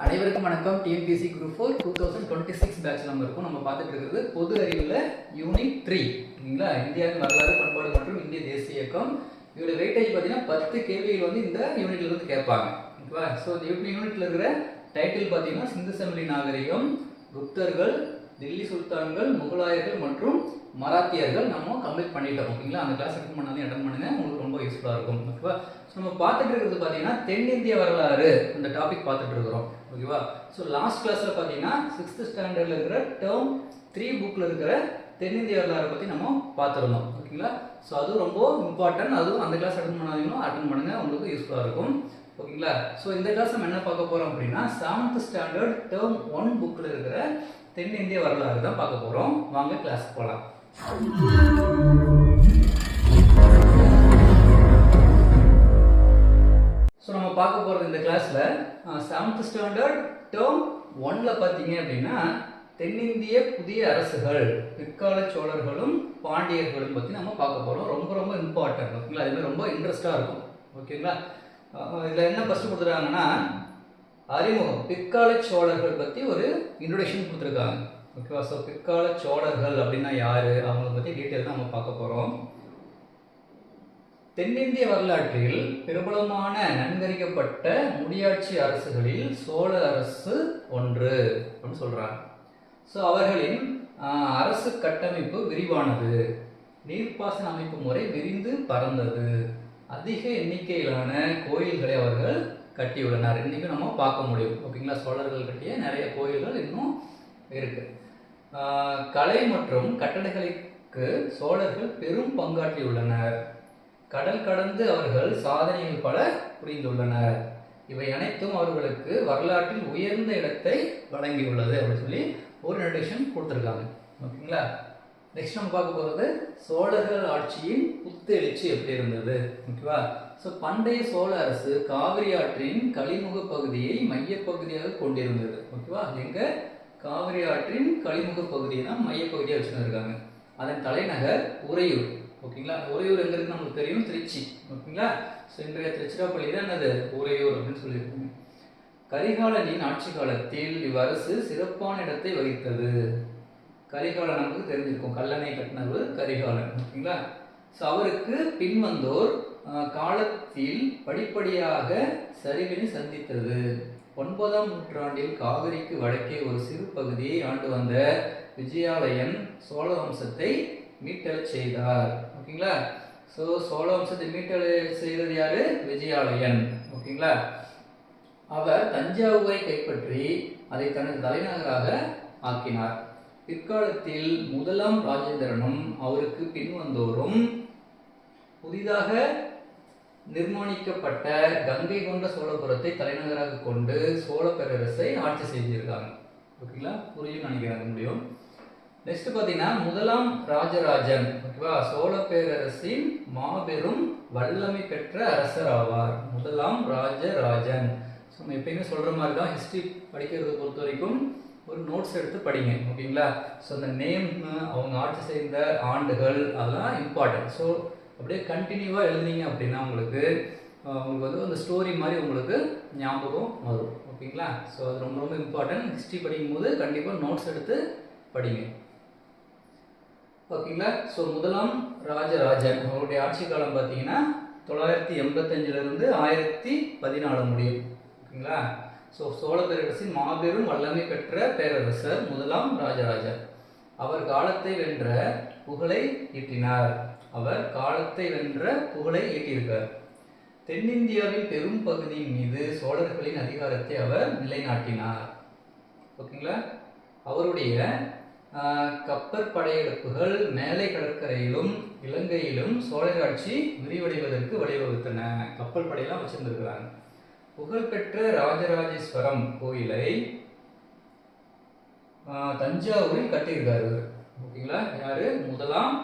அனைவருக்கும் வணக்கம். TNPSC group 4 2026 batch நம்ம இருக்கும். நம்ம பார்த்துட்டு இருக்கிறது பொது அறிவில் யூனிட் 3 ஓகேங்களா. இந்தியாவின் வரலாறு, பண்பாடு மற்றும் இந்திய தேசிய இயக்கம். இதோட வெயிட்டேஜ் பார்த்தீங்கன்னா 10 கேள்விகள் வந்து இந்த யூனிட்ல இருந்து கேட்பாங்க ஓகேவா. ஸோ இந்த யூனிட்ல இருக்கிற டைட்டில் பார்த்தீங்கன்னா சிந்து சமவெளி நாகரிகம், குப்தர்கள், தில்லி சுல்தான்கள், முகலாயர்கள் மற்றும் மராத்தியர்கள் நம்ம கம்ப்ளீட் பண்ணிட்டோம் ஓகேங்களா. அந்த கிளாஸ் அட்டன் பண்ணாலே அட்டன் பண்ணுங்க, உங்களுக்கு ரொம்ப யூஸ்ஃபுல்லாக இருக்கும் ஓகேவா. ஸோ நம்ம பார்த்துட்டு இருக்கிறது பார்த்தீங்கன்னா தென்னிந்திய வரலாறு அந்த டாபிக் பார்த்துட்டு இருக்கிறோம் ஓகேவா. ஸோ லாஸ்ட் கிளாஸில் பார்த்தீங்கன்னா 6th ஸ்டாண்டர்டில் இருக்கிற டேர்ம் 3 புக்கில் இருக்கிற தென்னிந்திய வரலாறு பற்றி நம்ம பார்த்துருந்தோம் ஓகேங்களா. ஸோ அதுவும் ரொம்ப இம்பார்ட்டன்ட். அதுவும் அந்த கிளாஸ் அட்டன் பண்ணாதீங்களும் அட்டன் பண்ணுங்க, உங்களுக்கு யூஸ்ஃபுல்லாக இருக்கும் ஓகேங்களா. ஸோ இந்த கிளாஸ் நம்ம என்ன பார்க்க போகிறோம் அப்படின்னா 7th ஸ்டாண்டர்ட் டேர்ம் 1 புக்கில் இருக்கிற தென்னிந்திய வரலாறு தான் பார்க்க போகிறோம். வாங்க கிளாஸ் போகலாம். ஸோ நம்ம பார்க்க போகிறது இந்த கிளாஸில் 7th ஸ்டாண்டர்ட் டேர்ம் 1ல் பார்த்தீங்க அப்படின்னா தென்னிந்திய புதிய அரசுகள், பிற்கால சோழர்களும் பாண்டியர்களும் பற்றி நம்ம பார்க்க போகிறோம். ரொம்ப ரொம்ப இம்பார்ட்டன்ட் ஓகேங்களா. அதுமாதிரி ரொம்ப இன்ட்ரெஸ்டாக இருக்கும் ஓகேங்களா. இதில் என்ன ஃபஸ்ட்டு கொடுத்துருக்காங்கன்னா அறிமுகம், பிற்கால சோழர்கள் பற்றி ஒரு இன்ட்ரோடக்ஷன் கொடுத்துருக்காங்க ஓகேவா. ஸோ பிற்கால சோழர்கள் அப்படின்னா யார், அவங்கள பற்றி டீட்டெயில் தான் நம்ம பார்க்க போகிறோம். தென்னிந்திய வரலாற்றில் பிரபலமான நன்கறிக்கப்பட்ட முடியாட்சி அரசுகளில் சோழ அரசு ஒன்று அப்படின்னு சொல்கிறாங்க. ஸோ அவர்களின் அரசு கட்டமைப்பு விரிவானது, நீர்ப்பாசன அமைப்பு முறை விரிந்து பறந்தது, அதிக எண்ணிக்கையிலான கோயில்களை அவர்கள் கட்டியுள்ளனர். இன்றைக்கும் நம்ம பார்க்க முடியும் ஓகேங்களா. சோழர்கள் கட்டிய நிறைய கோயில்கள் இன்னும் இருக்கு. கலை மற்றும் கட்டடங்களுக்கு சோழர்கள் பெரும் பங்காற்றியுள்ளனர். கடல் கடந்து அவர்கள் சாதனைகள் பல புரிந்துள்ளனர். இவை அனைத்தும் அவர்களுக்கு வரலாற்றில் உயர்ந்த இடத்தை வழங்கியுள்ளது அப்படின்னு சொல்லி ஒரு நோட்டேஷன் கொடுத்துருக்காங்க ஓகேங்களா. நெக்ஸ்ட் நம்ம பார்க்க போகிறது சோழர்கள் ஆட்சியின் புத்தெழுச்சி எப்படி இருந்தது ஓகேவா. ஸோ பண்டைய சோழ அரசு காவிரி ஆற்றின் கழிமுக பகுதியை மையப்பகுதியாக கொண்டிருந்தது ஓகேவா. எங்க காவிரி ஆற்றின் கழிமுக பகுதியை தான் மையப்பகுதியாக வச்சுருக்காங்க. அதன் தலைநகர் உறையூர் ஓகேங்களா. உறையூர் எங்க இருக்கு நமக்கு தெரியும், திருச்சி ஓகேங்களா. ஸோ இன்றைய திருச்சிராப்பள்ளி தான் என்னது உறையூர் அப்படின்னு சொல்லியிருக்காங்க. கரிகாலனின் ஆட்சி காலத்தில் இவ்வரசு சிறப்பான இடத்தை வகித்தது. கரிகாலன் நமக்கு தெரிஞ்சிருக்கும், கல்லணை கட்டினவர் கரிகாலன் ஓகேங்களா. ஸோ அவருக்கு பின்வந்தோர் காலத்தில் படிப்படியாக சரிவினை சந்தித்தது. 9ஆம் நூற்றாண்டில் காவிரிக்கு வடக்கே ஒரு சிறு பகுதியை ஆண்டு வந்த விஜயாலயன் சோழ வம்சத்தை மீட்டெழச் செய்தார் ஓகேங்களா. ஸோ சோழ வம்சத்தை மீட்டெழ செய்தது யாரு, விஜயாலயன் ஓகேங்களா. அவர் தஞ்சாவூரை கைப்பற்றி அதை தனது தலைநகராக ஆக்கினார். பிற்காலத்தில் 1ஆம் ராஜேந்திரனும் அவருக்கு பின்வந்தோரும் புதிதாக நிர்மாணிக்கப்பட்ட கங்கை கொண்ட சோழபுரத்தை தலைநகராக கொண்டு சோழ பேரரசை ஆட்சி செய்திருக்காங்க ஓகேங்களா. புரியும் நினைக்கிறாங்க முடியும். நெக்ஸ்ட் பார்த்தீங்கன்னா 1ஆம் ராஜராஜன் ஓகேவா, சோழ பேரரசின் மாபெரும் வல்லமை பெற்ற அரசர் ஆவார். 1ஆம் ராஜராஜன். ஸோ நம்ம எப்பயுமே சொல்கிற மாதிரி தான், ஹிஸ்ட்ரி படிக்கிறத பொறுத்த வரைக்கும் ஒரு நோட்ஸ் எடுத்து படிங்க ஓகேங்களா. ஸோ அந்த நேம், அவங்க ஆட்சி செய்த ஆண்டுகள் அதெல்லாம் இம்பார்ட்டன்ட். ஸோ அப்படியே கண்டினியூவாக எழுதுனீங்க அப்படின்னா உங்களுக்கு வந்து அந்த ஸ்டோரி மாதிரி உங்களுக்கு ஞாபகம் வரும் ஓகேங்களா. ஸோ அது ரொம்ப ரொம்ப இம்பார்ட்டன்ட். ஹிஸ்ட்ரி படிக்கும்போது கண்டிப்பாக நோட்ஸ் எடுத்து படிங்க ஓகேங்களா. ஸோ 1ஆம் ராஜராஜன் அவருடைய ஆட்சி காலம் பார்த்தீங்கன்னா 985 1014 முடியும் ஓகேங்களா. ஸோ சோழ பேரரசின் மாபெரும் வல்லமை பெற்ற பேரரசர் 1ஆம் ராஜராஜன். அவர் காலத்தை வென்ற புகழை ஈட்டினார். ஈட்டியிருக்கார். தென்னிந்தியாவின் பெரும் பகுதியின் மீது சோழர்களின் அதிகாரத்தை அவர் நிலைநாட்டினார் ஓகேங்களா. அவருடைய கப்பற் படையெடுப்புகள் மேலை கடற்கரையிலும் இலங்கையிலும் சோழர் ஆட்சி விரிவடைவதற்கு வழிவகுத்தன. கப்பல் படையெல்லாம் வச்சிருந்திருக்கிறாங்க. புகழ்பெற்ற ராஜராஜேஸ்வரம் கோயிலை தஞ்சாவூரில் கட்டியிருக்காரு ஓகேங்களா. யாரு, 1ஆம்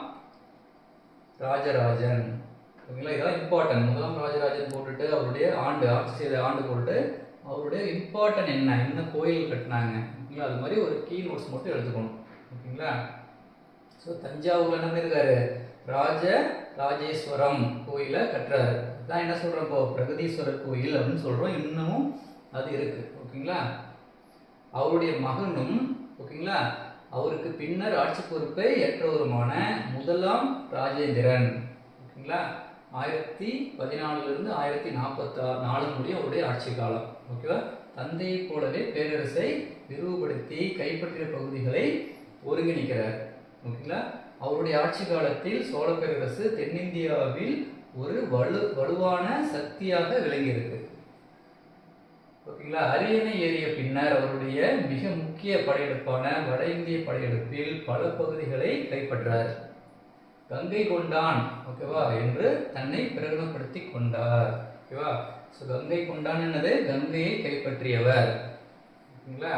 ராஜராஜன் ஓகேங்களா. இதெல்லாம் இம்பார்ட்டன்ட். 1ஆம் ராஜராஜன் போட்டுட்டு அவருடைய ஆட்சி செய்த ஆண்டு போட்டு அவருடைய இம்பார்ட்டன்ட் என்ன கோயில் கட்டினாங்க ஓகேங்களா. அது மாதிரி ஒரு கீ நோட்ஸ் மட்டும் எடுத்துக்கணும் ஓகேங்களா. ஸோ தஞ்சாவூர்ல என்ன பண்ணியிருக்காரு, ராஜேஸ்வரம் கோயிலை கட்டுறாரு. தான் என்ன சொல்கிறோம், இப்போ பிரகதீஸ்வரர் கோயில் அப்படின்னு சொல்கிறோம். இன்னமும் அது இருக்கு. ஓகேங்களா. அவருடைய மகனும் ஓகேங்களா அவருக்கு பின்னர் ஆட்சி பொறுப்பை ஏற்றவருமான முதலாம் ராஜேந்திரன் ஓகேங்களா 1014 1044 முடிய அவருடைய ஆட்சி காலம். ஓகேவா. தந்தையை போலவே பேரரசை விரிவுபடுத்தி கைப்பற்றிய பகுதிகளை ஒருங்கிணைக்கிறார். ஓகேங்களா. அவருடைய ஆட்சி காலத்தில் சோழ பேரரசு தென்னிந்தியாவில் ஒரு வலுவான சக்தியாக விளங்கியிருக்கு. ஓகேங்களா. அரியணை ஏறிய பின்னர் அவருடைய மிக முக்கிய படையெடுப்பான வட இந்திய படையெடுப்பில் பல பகுதிகளை கைப்பற்றார். கங்கை கொண்டான் ஓகேவா என்று தன்னை பிரகடனப்படுத்தி கொண்டார். ஓகேவா. ஸோ கங்கை கொண்டான் என்னது கங்கையை கைப்பற்றியவர். ஓகேங்களா.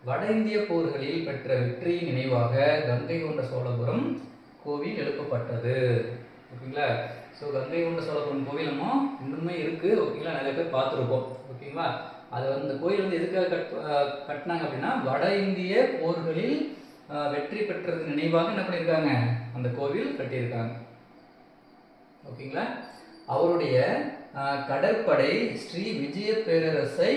வட இந்திய போர்களில் பெற்ற வெற்றியின் நினைவாக கங்கை கொண்ட சோழபுரம் கோவில் எழுப்பப்பட்டது. ஓகேங்களா. ஸோ கங்கை கொண்ட சோழபுரம் கோவில் நம்ம இன்னுமே இருக்கு. ஓகேங்களா. நிறைய பேர் பார்த்துருப்போம். ஓகேங்களா. அது அந்த கோயில் எதுக்காக கட்டினாங்க அப்படின்னா வட இந்திய போர்களில் வெற்றி பெற்றது நினைவாக என்ன பண்ணியிருக்காங்க அந்த கோவில் கட்டியிருக்காங்க. ஓகேங்களா. அவருடைய கடற்படை ஸ்ரீ விஜய பேரரசை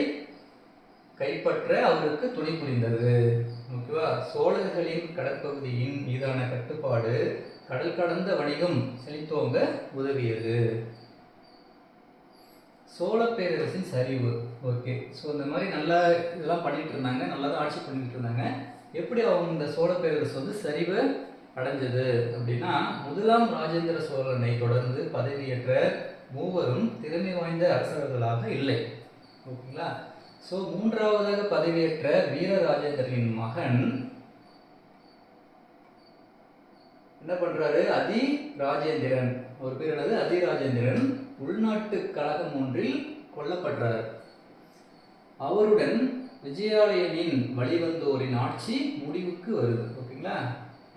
கைப்பற்ற அவருக்கு துணை புரிந்தது. ஓகேவா. சோழர்களின் கடற்பகுதியின் மீதான கட்டுப்பாடு கடல் கடந்த வணிகம் செழித்தோங்க உதவியது. சோழ பேரரசின் சரிவு. ஓகே. ஸோ இந்த மாதிரி நல்லா இதெல்லாம் பண்ணிட்டு இருந்தாங்க, நல்லா தான் ஆட்சி பண்ணிட்டு இருந்தாங்க. எப்படி அவங்க இந்த சோழ பேரரசு சரிவு அடைஞ்சது அப்படின்னா முதலாம் ராஜேந்திர சோழனை தொடர்ந்து பதவியேற்ற மூவரும் திறமை வாய்ந்த அரசர்களாக இல்லை. ஓகேங்களா. ஸோ மூன்றாவதாக பதவியேற்ற வீரராஜேந்திரனின் மகன் என்ன பண்றாரு அதி ராஜேந்திரன். ஒரு பேர் என்னது அதி ராஜேந்திரன் உள்நாட்டு கழகம் ஒன்றில் கொல்லப்பட்டார். அவருடன் விஜயாலயனின் வழிவந்தோரின் ஆட்சி முடிவுக்கு வருது. ஓகேங்களா.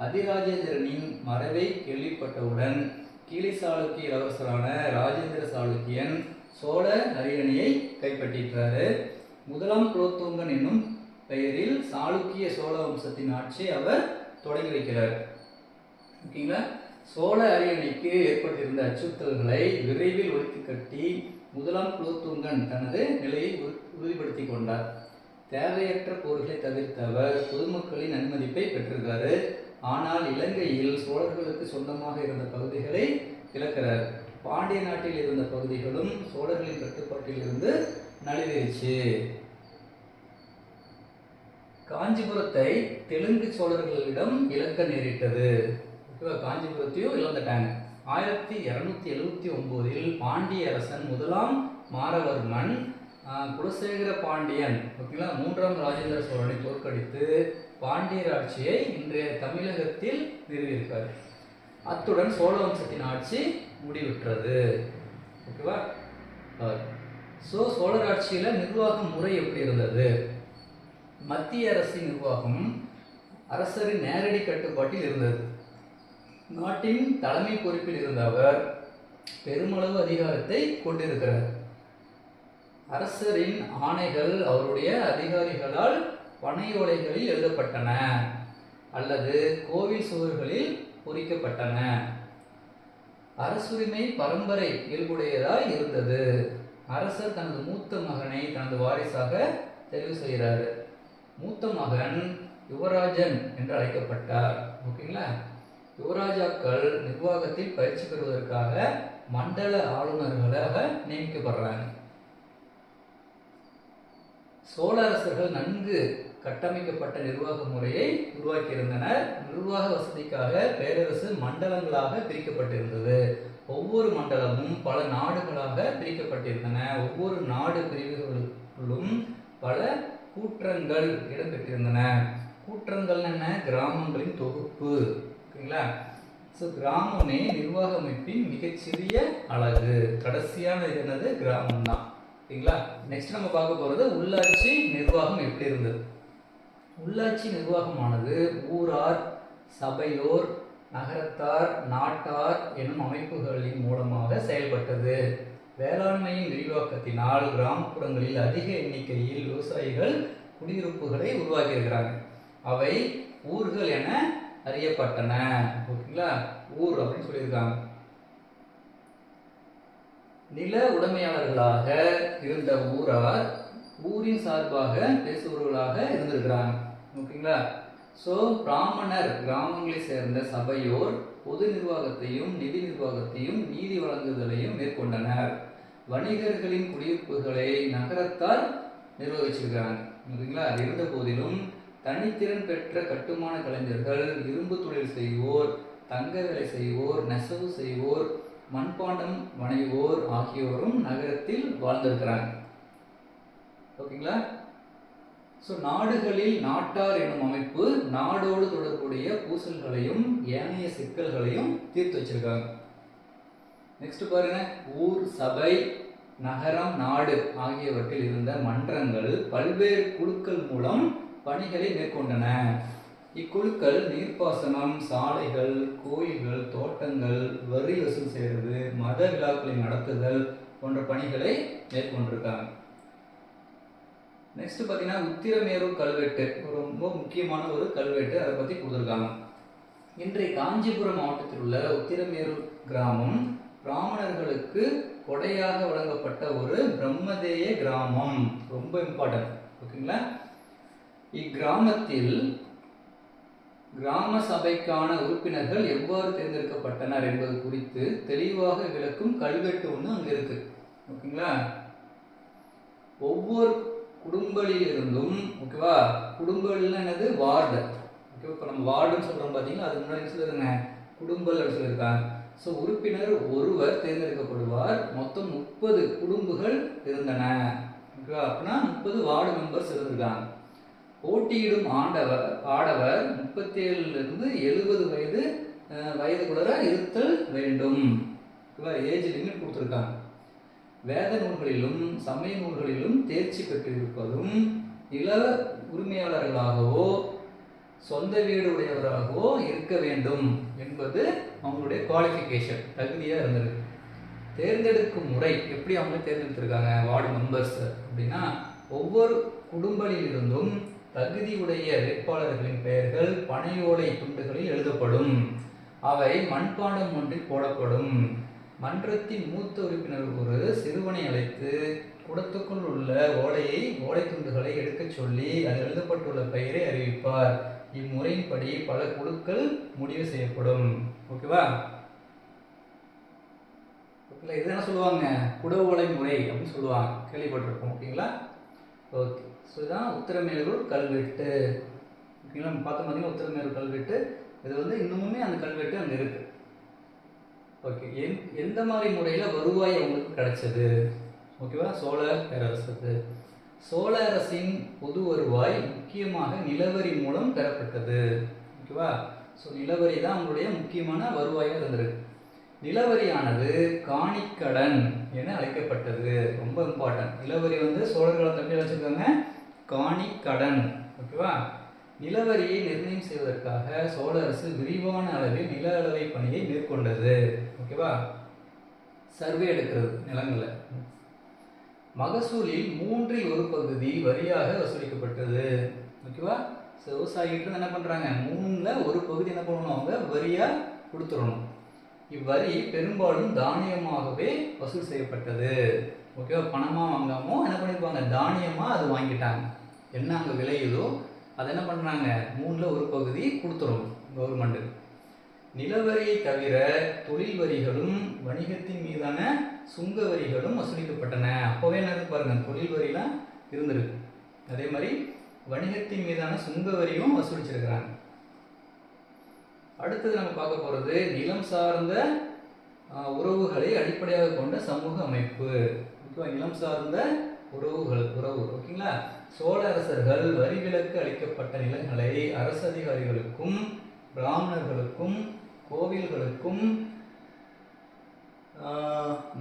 அதிராஜேந்திரனின் மறைவை கேள்விப்பட்டவுடன் கீழை சாளுக்கிய இளவரசரான ராஜேந்திர சாளுக்கியன் சோழ அரியணையை கைப்பற்றிட்டாரு. முதலாம் குலோத்துங்கன் என்னும் பெயரில் சாளுக்கிய சோழ வம்சத்தின் ஆட்சியை அவர் தொடங்கி வைக்கிறார். ஓகேங்களா. சோழ அரியணைக்கு ஏற்பட்டிருந்த அச்சுறுத்தல்களை விரைவில் ஒழித்து கட்டி முதலாம் குலோத்துங்கன் தனது நிலையை உறுதிப்படுத்தி கொண்டார். தேவையற்ற போர்களை தவிர்த்த அவர் பொதுமக்களின் நன்மதிப்பை பெற்றிருக்காரு. ஆனால் இலங்கையில் சோழர்களுக்கு சொந்தமாக இருந்த பகுதிகளை இழக்கிறார். பாண்டிய நாட்டில் இருந்த பகுதிகளும் சோழர்களின் கட்டுப்பாட்டில் இருந்து நலிவிருச்சு. காஞ்சிபுரத்தை தெலுங்கு சோழர்களிடம் இழக்க நேரிட்டது. காஞ்சிபுரத்தையும் இழந்துட்டாங்க. 1279 பாண்டிய அரசன் முதலாம் மாரவர்மன் குலசேகர பாண்டியன் ஓகேங்களா மூன்றாம் ராஜேந்திர சோழனை தோற்கடித்து பாண்டியர் ஆட்சியை இன்றைய தமிழகத்தில் நிறுவியிருக்கார். அத்துடன் சோழ வம்சத்தின் ஆட்சி முடிவுற்றது. ஓகேவா. ஸோ சோழர் ஆட்சியில் நிர்வாக முறை எப்படி இருந்தது? மத்திய அரசின் நிர்வாகம் அரசரின் நேரடி கட்டுப்பாட்டில் இருந்தது. நாட்டின் தலைமை பொறுப்பில் இருந்த அவர் பெருமளவு அதிகாரத்தை கொண்டிருக்கிறார். அரசரின் ஆணைகள் அவருடைய அதிகாரிகளால் பனை ஓலைகளில் எழுதப்பட்டன அல்லது கோவில் சுவர்களில் பொறிக்கப்பட்டன. அரசுரிமை பரம்பரை இயல்புடையதாய் இருந்தது. அரசர் தனது மூத்த மகனை தனது வாரிசாக தெரிவு செய்கிறார். மூத்த மகன் யுவராஜன் என்று அழைக்கப்பட்டார். ஓகேங்களா. யுவராஜாக்கள் நிர்வாகத்தில் பயிற்சி பெறுவதற்காக மண்டல ஆளுநர்களாக நியமிக்கப்படுறாங்க. சோழ அரசர்கள் நன்கு கட்டமைக்கப்பட்ட நிர்வாக முறையை உருவாக்கியிருந்தனர். நிர்வாக வசதிக்காக பேரரசு மண்டலங்களாக பிரிக்கப்பட்டிருந்தது. ஒவ்வொரு மண்டலமும் பல நாடுகளாக பிரிக்கப்பட்டிருந்தன. ஒவ்வொரு நாடு பிரிவுகளும் பல கூற்றங்கள் இடம்பெற்றிருந்தன. கூற்றங்கள் என்ன? கிராமங்களின் தொகுப்பு. ஓகேங்களா. ஸோ கிராமமே நிர்வாக அமைப்பின் மிகச்சிறிய அழகு. கடைசியான இது என்னது? கிராமம் தான். ஓகேங்களா. நெக்ஸ்ட் நம்ம பார்க்க போகிறது உள்ளாட்சி நிர்வாகம் எப்படி இருந்தது. உள்ளாட்சி நிர்வாகமானது ஊரார், சபையோர், நகரத்தார், நாட்டார் எனும் அமைப்புகளின் மூலமாக செயல்பட்டது. வேளாண்மையின் விரிவாக்கத்தினால் கிராமப்புறங்களில் அதிக எண்ணிக்கையில் விவசாயிகள் குடியிருப்புகளை உருவாக்கியிருக்கிறாங்க. அவை ஊர்கள் என அறியப்பட்டன. ஓகேங்களா. ஊர் அப்படின்னு சொல்லியிருக்காங்க. நில உடைமையாளர்களாக இருந்த ஊரார் ஊரின் சார்பாக பேசுபவர்களாக இருந்திருக்கிறாங்க. ஓகேங்களா? ஸோ பிராமணர் கிராமங்களை சேர்ந்த சபையோர் பொது நிர்வாகத்தையும் நிதி நிர்வாகத்தையும் நீதி வழங்குதலையும் மேற்கொண்டனர். வணிகர்களின் குடியிருப்புகளை நகரத்தார் நிர்வகிச்சிருக்கிறாங்க. ஓகேங்களா? இருந்த போதிலும் தனித்திறன் பெற்ற கட்டுமான கலைஞர்கள், இரும்பு தொழில் செய்வோர், தங்க வேலை செய்வோர், நெசவு செய்வோர், மண்பாண்டம் வணைவோர் ஆகியோரும் நகரத்தில் வாழ்ந்திருக்கிறாங்க. ஓகேங்களா? ஸோ நாடுகளில் நாட்டார் என்னும் அமைப்பு நாடோடு தொடர்புடைய பூசல்களையும் ஏனைய சிக்கல்களையும் தீர்த்து வச்சிருக்காங்க. நெக்ஸ்ட் பாருங்க, ஊர், சபை, நகரம், நாடு ஆகியவற்றில் இருந்த மன்றங்கள் பல்வேறு குழுக்கள் மூலம் பணிகளை மேற்கொண்டன. இக்குழுக்கள் நீர்ப்பாசனம், சாலைகள், கோயில்கள், தோட்டங்கள், வரி வசூல் செய்வது, மத விழாக்களை நடத்துதல் போன்ற பணிகளை மேற்கொண்டிருக்காங்க. நெக்ஸ்ட் பார்த்தீங்கன்னா உத்திரமேரூர் கல்வெட்டு ரொம்ப முக்கியமான ஒரு கல்வெட்டு, அதை பற்றி கொடுத்துருக்காங்க. இன்றைய காஞ்சிபுரம் மாவட்டத்தில் உள்ள உத்திரமேரூர் கிராமம் பிராமணர்களுக்கு கொடையாக வழங்கப்பட்ட ஒரு பிரம்மதேய கிராமம். ரொம்ப இம்பார்ட்டன்ட். ஓகேங்களா? இக்கிராமத்தில் கிராம சபைக்கான உறுப்பினர்கள் எவ்வாறு தேர்ந்தெடுக்கப்பட்டனர் என்பது குறித்து தெளிவாக விளக்கும் கல்வெட்டு ஒன்று அங்கே இருக்கு. ஓகேங்களா? ஒவ்வொரு குடும்பலிலிருந்தும், ஓகேவா, குடும்பல்னா என்னது? வார்டு. ஓகே, இப்போ நம்ம வார்டுன்னு சொல்கிறோம் பார்த்தீங்களா, அதுக்கு முன்னாடி சொல்லுங்க குடும்பல் அப்படின்னு சொல்லியிருக்காங்க. ஸோ உறுப்பினர் ஒருவர் தேர்ந்தெடுக்கப்படுவார். மொத்தம் 30 குடும்பங்கள் இருந்தன. ஓகேவா? அப்படின்னா 30 வார்டு மெம்பர்ஸ் இருந்திருக்காங்க. போட்டியிடும் ஆடவர் 37லிருந்து 70 வயதுக்குள்ள இருத்தல் வேண்டும். ஓகேவா? ஏஜ் லிமிட் கொடுத்துருக்காங்க. வேத நூல்களிலும் சமய நூல்களிலும் தேர்ச்சி பெற்றிருப்பதும், நில உரிமையாளர்களாகவோ சொந்த வீடு உடையவராகவோ இருக்க வேண்டும் என்பது அவங்களுடைய குவாலிஃபிகேஷன், தகுதியாக இருந்தது. தேர்ந்தெடுக்கும் முறை எப்படி அவங்க தேர்ந்தெடுத்திருக்காங்க வார்டு மெம்பர்ஸ் அப்படின்னா, ஒவ்வொரு குடும்பலிலிருந்தும் தகுதியுடைய வேட்பாளர்களின் பெயர்கள் பனை ஓலை துண்டுகளில் எழுதப்படும். அவை மண்பாண்டம் ஒன்றில் போடப்படும். மன்றத்தின் மூத்த உறுப்பினர் ஒரு சிறுவனை அழைத்து குடத்துக்குள் உள்ள ஓலை துண்டுகளை எடுக்கச் சொல்லி அதில் எழுதப்பட்டுள்ள பெயரை அறிவிப்பார். இம்முறையின்படி பல குழுக்கள் முடிவு செய்யப்படும். ஓகேவா? இது என்ன சொல்லுவாங்க? குட ஓலை முறை அப்படின்னு சொல்லுவாங்க, கேள்விப்பட்டிருக்கோம். ஓகேங்களா? ஓகே. ஸோ இதுதான் உத்திரமேரூர் கல்வெட்டு. ஓகேங்களா? நம்ம பார்த்தோம் பார்த்தீங்கன்னா உத்திரமேரூர் கல்வெட்டு. இது இன்னுமுமே அந்த கல்வெட்டு அங்கே இருக்கு. ஓகே. எந்த மாதிரி முறையில் வருவாய் அவங்களுக்கு கிடைச்சது? ஓகேவா? சோழ பேரரசுக்கு சோழ அரசின் பொது வருவாய் முக்கியமாக நிலவரி மூலம் பெறப்பட்டது. ஓகேவா? ஸோ நிலவரி தான் அவங்களுடைய முக்கியமான வருவாயாக இருந்திருக்கு. நிலவரியானது காணிக்கடன் என அழைக்கப்பட்டது. ரொம்ப இம்பார்ட்டன்ட். நிலவரி சோழர்களை தமிழ் வச்சுருக்காங்க, காணிக்கடன். ஓகேவா? நிலவரியை நிர்ணயம் செய்வதற்காக சோழ அரசு விரிவான அளவில் நில அளவை பணியை மேற்கொண்டது. ஓகேவா? சர்வே எடுக்கிறது நிலங்களை. மகசூலில் 1/3 வரியாக வசூலிக்கப்பட்டது. ஓகேவா? விவசாயிகிட்ட என்ன பண்றாங்க? 1/3 என்ன பண்ணணும்? அவங்க வரியா கொடுத்துடணும். இவ்வரி பெரும்பாலும் தானியமாகவே வசூல் செய்யப்பட்டது. ஓகேவா? பணமா வாங்காமோ என்ன பண்ணிருப்பாங்க? தானியமா அது வாங்கிட்டாங்க. என்ன அங்கே விளையுதோ அதை என்ன பண்ணுறாங்க? 1/3 கொடுத்துரும் கவர்மெண்ட். நிலவரியை தவிர தொழில் வரிகளும் வணிகத்தின் மீதான சுங்க வரிகளும் வசூலிக்கப்பட்டன. அப்போவே என்ன பாருங்க, தொழில் வரிலாம் இருந்திருக்கு. அதே மாதிரி வணிகத்தின் மீதான சுங்க வரியும் வசூலிச்சிருக்கிறாங்க. அடுத்தது நம்ம பார்க்க போகிறது நிலம் சார்ந்த உறவுகளை அடிப்படையாக கொண்ட சமூக அமைப்பு. நிலம் சார்ந்த உறவு. ஓகேங்களா? சோழ அரசர்கள் வரி விலக்கு அளிக்கப்பட்ட நிலங்களை அரசு அதிகாரிகளுக்கும் பிராமணர்களுக்கும் கோவில்களுக்கும்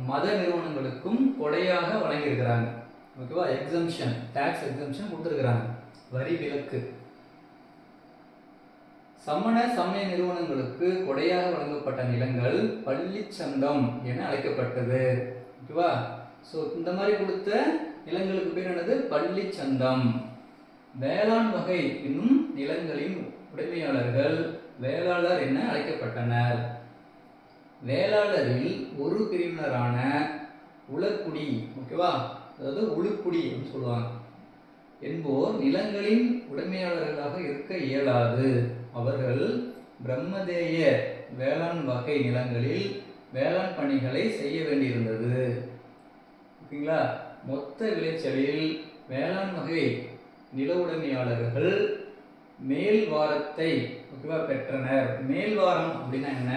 மத நிறுவனங்களுக்கும் கொடையாக வழங்கியிருக்கிறாங்க. ஓகேவா? எக்ஸம்ஷன், டாக்ஸ் எக்ஸம்ஷன் கொடுத்துருக்கிறாங்க, வரி விலக்கு. சமண சமய நிறுவனங்களுக்கு கொடையாக வழங்கப்பட்ட நிலங்கள் பள்ளிச்சந்தம் என அழைக்கப்பட்டது. ஓகேவா? ஸோ இந்த மாதிரி கொடுத்த நிலங்களுக்கு பேர் என்னது? பள்ளிச்சந்தம். வேளாண் வகை என்னும் நிலங்களின் உடைமையாளர்கள் வேளாளர் என அழைக்கப்பட்டனர். வேளாளரில் ஒரு பிரிவினரான உளக்குடி, ஓகேவா, அதாவது உளுக்குடி அப்படின்னு சொல்லுவாங்க. என்போர் நிலங்களின் உடைமையாளர்களாக இருக்க இயலாது. அவர்கள் பிரம்மதேய வேளாண் வகை நிலங்களில் வேளாண் பணிகளை செய்ய வேண்டியிருந்தது. ஓகேங்களா? மொத்த விளைச்சலில் வேளாண் வகை நில உடைமையாளர்கள் மேல்வாரத்தை பெற்றனர். மேல்வாரம் அப்படின்னா என்ன?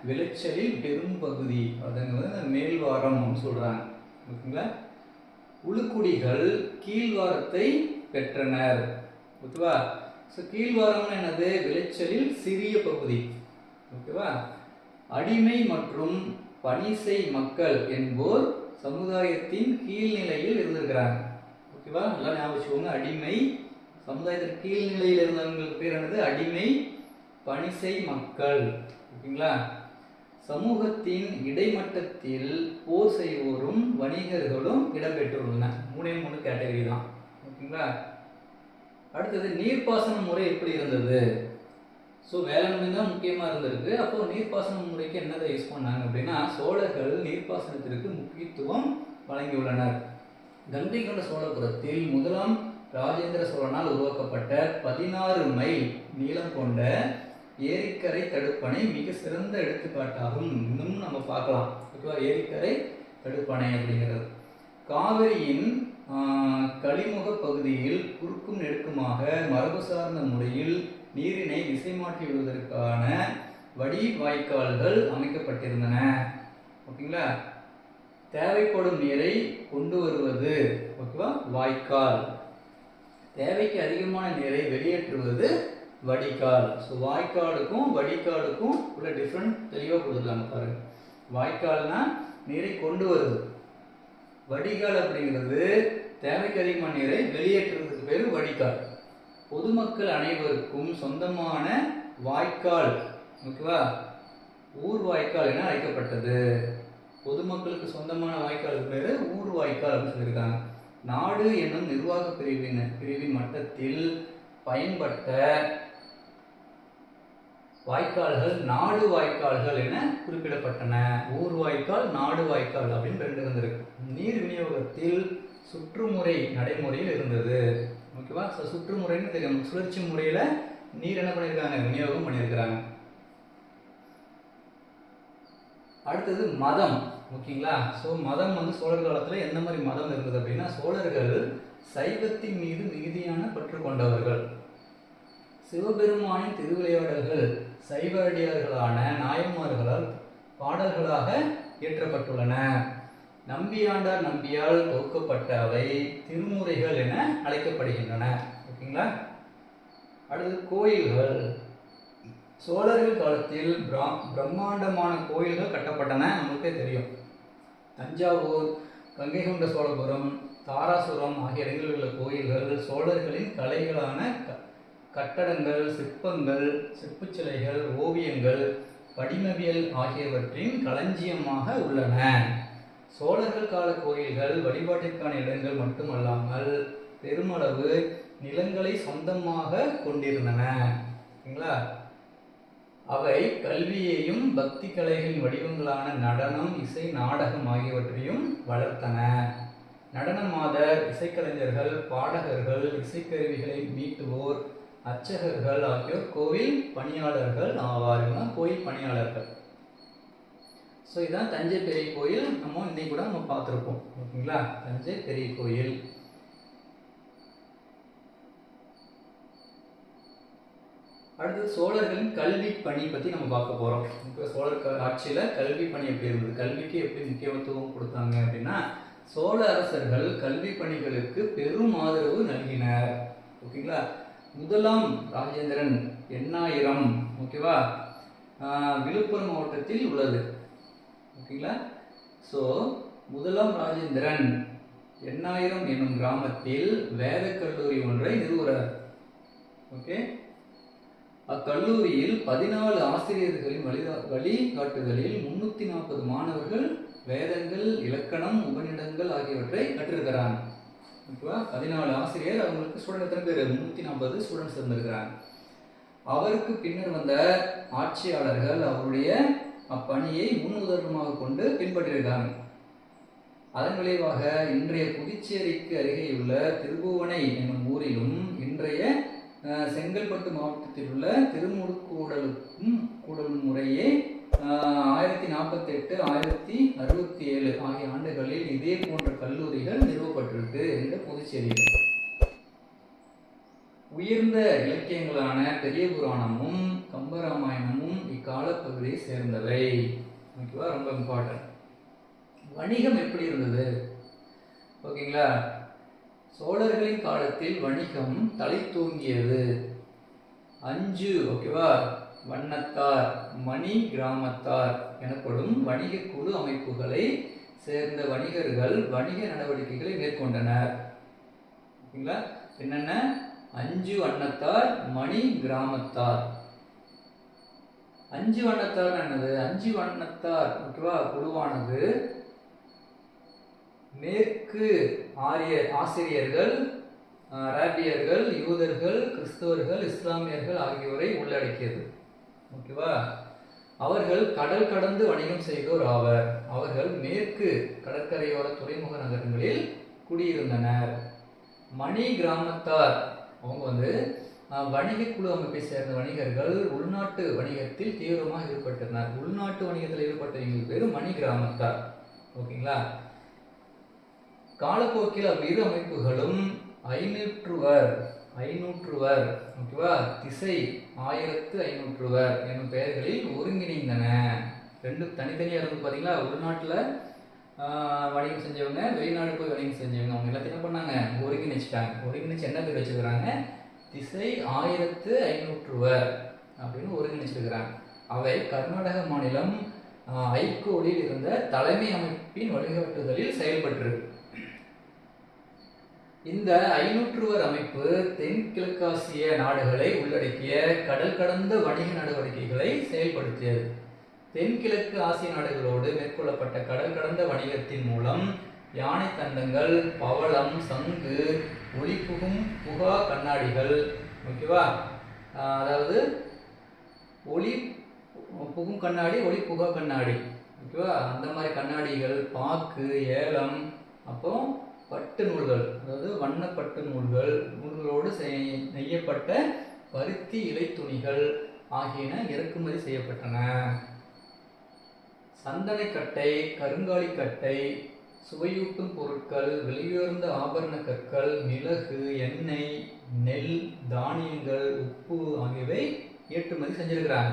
விளைச்சலில் பெரும் பகுதி, அதுங்க வந்து மேல்வாரம் சொல்றாங்க. ஓகேங்களா? உளுக்குடிகள் கீழ்வாரத்தை பெற்றனர். ஓகேவா? ஸோ கீழ்வாரம் என்னது? விளைச்சலில் சிறிய பகுதி. ஓகேவா? அடிமை மற்றும் பணிசை மக்கள் என்போர் சமுதாயத்தின் கீழ்நிலையில் இருந்திருக்கிறாங்க. ஓகேவா? எல்லாம் ஞாபகம் வச்சுக்கோங்க. அடிமை, சமுதாயத்தின் கீழ்நிலையில் இருந்தவங்களுக்கு பேர் என்னது? அடிமை, பணிசை மக்கள். ஓகேங்களா? சமூகத்தின் இடைமட்டத்தில் போர் செய்வோரும் வணிகர்களும் இடம்பெற்றுள்ளன. 3 கேட்டகரி தான். ஓகேங்களா? அடுத்தது நீர்ப்பாசன முறை எப்படி இருந்தது? ஸோ வேளாண்மை தான் முக்கியமாக இருந்திருக்கு. அப்போ நீர்ப்பாசன முறைக்கு என்னதை யூஸ் பண்ணாங்க அப்படின்னா, சோழர்கள் நீர்ப்பாசனத்திற்கு முக்கியத்துவம் வழங்கியுள்ளனர். கங்கை கொண்ட சோழபுரத்தில் முதலாம் ராஜேந்திர சோழனால் உருவாக்கப்பட்ட 16 மைல் நீளம் கொண்ட ஏரிக்கரை தடுப்பணை மிக சிறந்த எடுத்துக்காட்டாகும். இன்னும் நம்ம பார்க்கலாம். ஓகேவா? ஏரிக்கரை தடுப்பணை அப்படிங்கிறது காவிரியின் கழிமுக பகுதியில் குறுக்கும் நெடுக்குமாக மரபு சார்ந்த முறையில் நீரினை திசை மாற்றி விடுவதற்கான வடிவாய்க்கால்கள் அமைக்கப்பட்டிருந்தன. ஓகேங்களா? தேவைப்படும் நீரை கொண்டு வருவது ஓகேவா வாய்க்கால், தேவைக்கு அதிகமான நீரை வெளியேற்றுவது வடிகால். ஸோ வாய்க்காலுக்கும் வடிகாலுக்கும் உள்ள டிஃப்ரெண்ட் தெளிவாக கொடுத்துருக்காங்க பாருங்க. வாய்க்கால்னா நீரை கொண்டு வருது, வடிகால் அப்படிங்கிறது தேவைக்கு அதிகமான நீரை வெளியேற்றுறதுக்கு பேர் வடிகால். பொதுமக்கள் அனைவருக்கும் சொந்தமான வாய்க்கால் ஓகேவா ஊர் வாய்க்கால் என அழைக்கப்பட்டது. பொதுமக்களுக்கு சொந்தமான வாய்க்காலுக்கு பேர் ஊர் வாய்க்கால் அப்படின்னு சொல்லியிருக்காங்க. நாடு என்னும் நிர்வாக பிரிவின் மட்டத்தில் பயன்பட்ட வாய்க்கால்கள் நாடு வாய்க்கால்கள் என குறிப்பிடப்பட்டன. ஊர் வாய்க்கால், நாடு வாய்க்கால் அப்படின்னு 2 இருந்திருக்கு. நீர் விநியோகத்தில் சுற்றுமுறை நடைமுறையில் இருந்தது. ஓகேவா? ஸோ சுற்றுமுறைன்னு தெரியும். சுழற்சி முறையில் நீர் என்ன பண்ணியிருக்காங்க? விநியோகம் பண்ணியிருக்கிறாங்க. அடுத்தது மதம். ஓகேங்களா? ஸோ மதம் வந்து சோழர் காலத்தில் எந்த மாதிரி மதம் இருந்தது அப்படின்னா, சோழர்கள் சைவத்தின் மீது மிகுதியான பற்று கொண்டவர்கள். சிவபெருமானின் திருவிளையாடல்கள் சைவ அடியார்களான நாயன்மார்களால் பாடல்களாக இயற்றப்பட்டுள்ளன. நம்பியாண்டார் நம்பியால் தொகுக்கப்பட்ட அவை திருமுறைகள் என அழைக்கப்படுகின்றன. ஓகேங்களா? அடுத்து கோயில்கள். சோழர்கள் காலத்தில் பிரம்மாண்டமான கோயில்கள் கட்டப்பட்டன. நமக்கே தெரியும். தஞ்சாவூர், கங்கை கொண்ட சோழபுரம், தாராசுரம் ஆகிய இடங்களில் உள்ள கோயில்கள் சோழர்களின் கலைகளான கட்டடங்கள், சிற்பங்கள், சிற்பச் சிலைகள், ஓவியங்கள், படிமவியல் ஆகியவற்றின் களஞ்சியமாக உள்ளன. சோழர்கள் கால கோயில்கள் வழிபாட்டிற்கான இடங்கள் மட்டுமல்லாமல் பெருமளவு நிலங்களை சொந்தமாக கொண்டிருந்தன. ஓகேங்களா? அவை கல்வியையும் பக்தி கலைகளின் வடிவங்களான நடனம், இசை, நாடகம் ஆகியவற்றையும் வளர்த்தன. நடன மாதர், இசைக்கலைஞர்கள், பாடகர்கள், இசைக்கருவிகளை மீட்டுவோர், அர்ச்சகர்கள் ஆகியோர் கோவில் பணியாளர்கள் ஆவார்கள். கோயில் பணியாளர்கள். ஸோ இதுதான் தஞ்சை பெரிய கோயில். நம்ம இன்னைக்கு கூட நம்ம பார்த்துருப்போம். ஓகேங்களா? தஞ்சை பெரிய கோயில். அடுத்து சோழர்களின் கல்வி பணி பற்றி நம்ம பார்க்க போகிறோம். இப்போ சோழர் ஆட்சியில் கல்வி பணி எப்படி இருந்தது, கல்விக்கு எப்படி முக்கியத்துவம் கொடுத்தாங்க அப்படின்னா, சோழ அரசர்கள் கல்வி பணிகளுக்கு பெரும் ஆதரவு நல்கினர். ஓகேங்களா? முதலாம் ராஜேந்திரன் எண்ணாயிரம் ஓகேவா விழுப்புரம் மாவட்டத்தில் உள்ளது. ஓகேங்களா? ஸோ முதலாம் ராஜேந்திரன் எண்ணாயிரம் என்னும் கிராமத்தில் வேத கல்லூரி ஒன்றை நிறுவுகிறார். ஓகே, அக்கல்லூரியில் 14 ஆசிரியர்களின் வழிகாட்டுதலில் 340 மாணவர்கள் வேதங்கள், இலக்கணம், உபநிடங்கள் ஆகியவற்றை கற்றிருக்கிறாங்க. ஓகேவா? 14 ஆசிரியர், அவங்களுக்கு ஸ்டூடெண்ட் எத்தனை பேர்? 340 ஸ்டூடெண்ட்ஸ் இருந்திருக்கிறாங்க. அவருக்கு பின்னர் வந்த ஆட்சியாளர்கள் அவருடைய அப்பணியை முன் உதாரணமாக கொண்டு பின்பற்றியிருக்காங்க. அதன் விளைவாக இன்றைய புதுச்சேரிக்கு அருகேயுள்ள திருபுவனை என்னும் ஊரிலும் இன்றைய செங்கல்பட்டு மாவட்டத்தில் உள்ள திருமுடுக்கூடலும் முறையே 1048 1067 ஆகிய ஆண்டுகளில் இதே போன்ற கல்லூரிகள் நிறுவப்பட்டிருக்கு இந்த புதுச்சேரியில். உயர்ந்த இலக்கியங்களான பெரிய புராணமும் கம்பராமாயணமும் இக்கால பகுதியை சேர்ந்தவை. ஓகேவா, ரொம்ப இம்பார்ட்டன்ட். வணிகம் எப்படி இருந்தது? ஓகேங்களா, சோழர்களின் காலத்தில் வணிகம் தலை தூங்கியது. 5 ஓகேவா வண்ணத்தார் மணி கிராமத்தார் எனப்படும் வணிக குழு அமைப்புகளை சேர்ந்த வணிகர்கள் வணிக நடவடிக்கைகளை மேற்கொண்டனர். ஓகேங்களா, என்னென்ன? 5 வண்ணத்தார் மணி கிராமத்தார். 5 வண்ணத்தார் என்னது? 5 வண்ணத்தார் ஓகேவா குழுவானது மேற்கு ஆசிரியர்கள், அரேபியர்கள், யூதர்கள், கிறிஸ்தவர்கள், இஸ்லாமியர்கள் ஆகியோரை உள்ளடக்கியது. ஓகேவா, அவர்கள் கடல் கடந்து வணிகம் செய்தோர் ஆவர். அவர்கள் மேற்கு கடற்கரையோர துறைமுக நகரங்களில் குடியிருந்தனர். மணி கிராமத்தார் அவங்க வணிக குழு அமைப்பை சேர்ந்த வணிகர்கள் உள்நாட்டு வணிகத்தில் தீவிரமாக ஈடுபட்டனர். உள்நாட்டு வணிகத்தில் ஈடுபட்டவங்க பேர் மணி கிராமத்தார். ஓகேங்களா, காலப்போக்கில் அவ்விரு அமைப்புகளும் 500வர் ஓகேவா திசை 1500வர் என்னும் பெயர்களில் ஒருங்கிணைந்தன. ரெண்டு தனித்தனியாக இருந்து பார்த்தீங்களா, உள்நாட்டில் வணிகம் செஞ்சவங்க, வெளிநாடு போய் வணிகம் செஞ்சவங்க, அவங்க எல்லாத்தையும் என்ன பண்ணாங்க? ஒருங்கிணைச்சிட்டாங்க. ஒருங்கிணைச்சு என்ன பேர் வச்சுக்கிறாங்க? திசை 1500வர் அப்படின்னு ஒருங்கிணைச்சிருக்கிறாங்க. அவை கர்நாடக மாநிலம் ஐகோலில் இருந்த தலைமை அமைப்பின் வழிகாட்டுதலில் செயல்பட்டிருக்கு. இந்த 500வர் அமைப்பு தென்கிழக்காசிய நாடுகளை உள்ளடக்கிய கடல் கடந்த வணிக நடவடிக்கைகளை செயல்படுத்தியது. தென்கிழக்கு ஆசிய நாடுகளோடு மேற்கொள்ளப்பட்ட கடல் கடந்த வணிகத்தின் மூலம் யானை தந்தங்கள், பவளம், சங்கு, புகா கண்ணாடிகள் ஓகேவா, அதாவது ஒளி புகும் கண்ணாடி, புகா கண்ணாடி ஓகேவா, அந்த மாதிரி கண்ணாடிகள், பாக்கு, ஏலம், அப்புறம் பட்டு நூல்கள், அதாவது வண்ணப்பட்டு நூல்களோடு நெய்யப்பட்ட பருத்தி இலை துணிகள் ஆகியன இறக்குமதி செய்யப்பட்டன. சந்தனக்கட்டை, கருங்காலிக்கட்டை, சுவையூட்டும் பொருட்கள், வெளியுயர்ந்த ஆபரண கற்கள், மிளகு, எண்ணெய், நெல், தானியங்கள், உப்பு ஆகியவை ஏற்றுமதி செஞ்சிருக்கிறாங்க.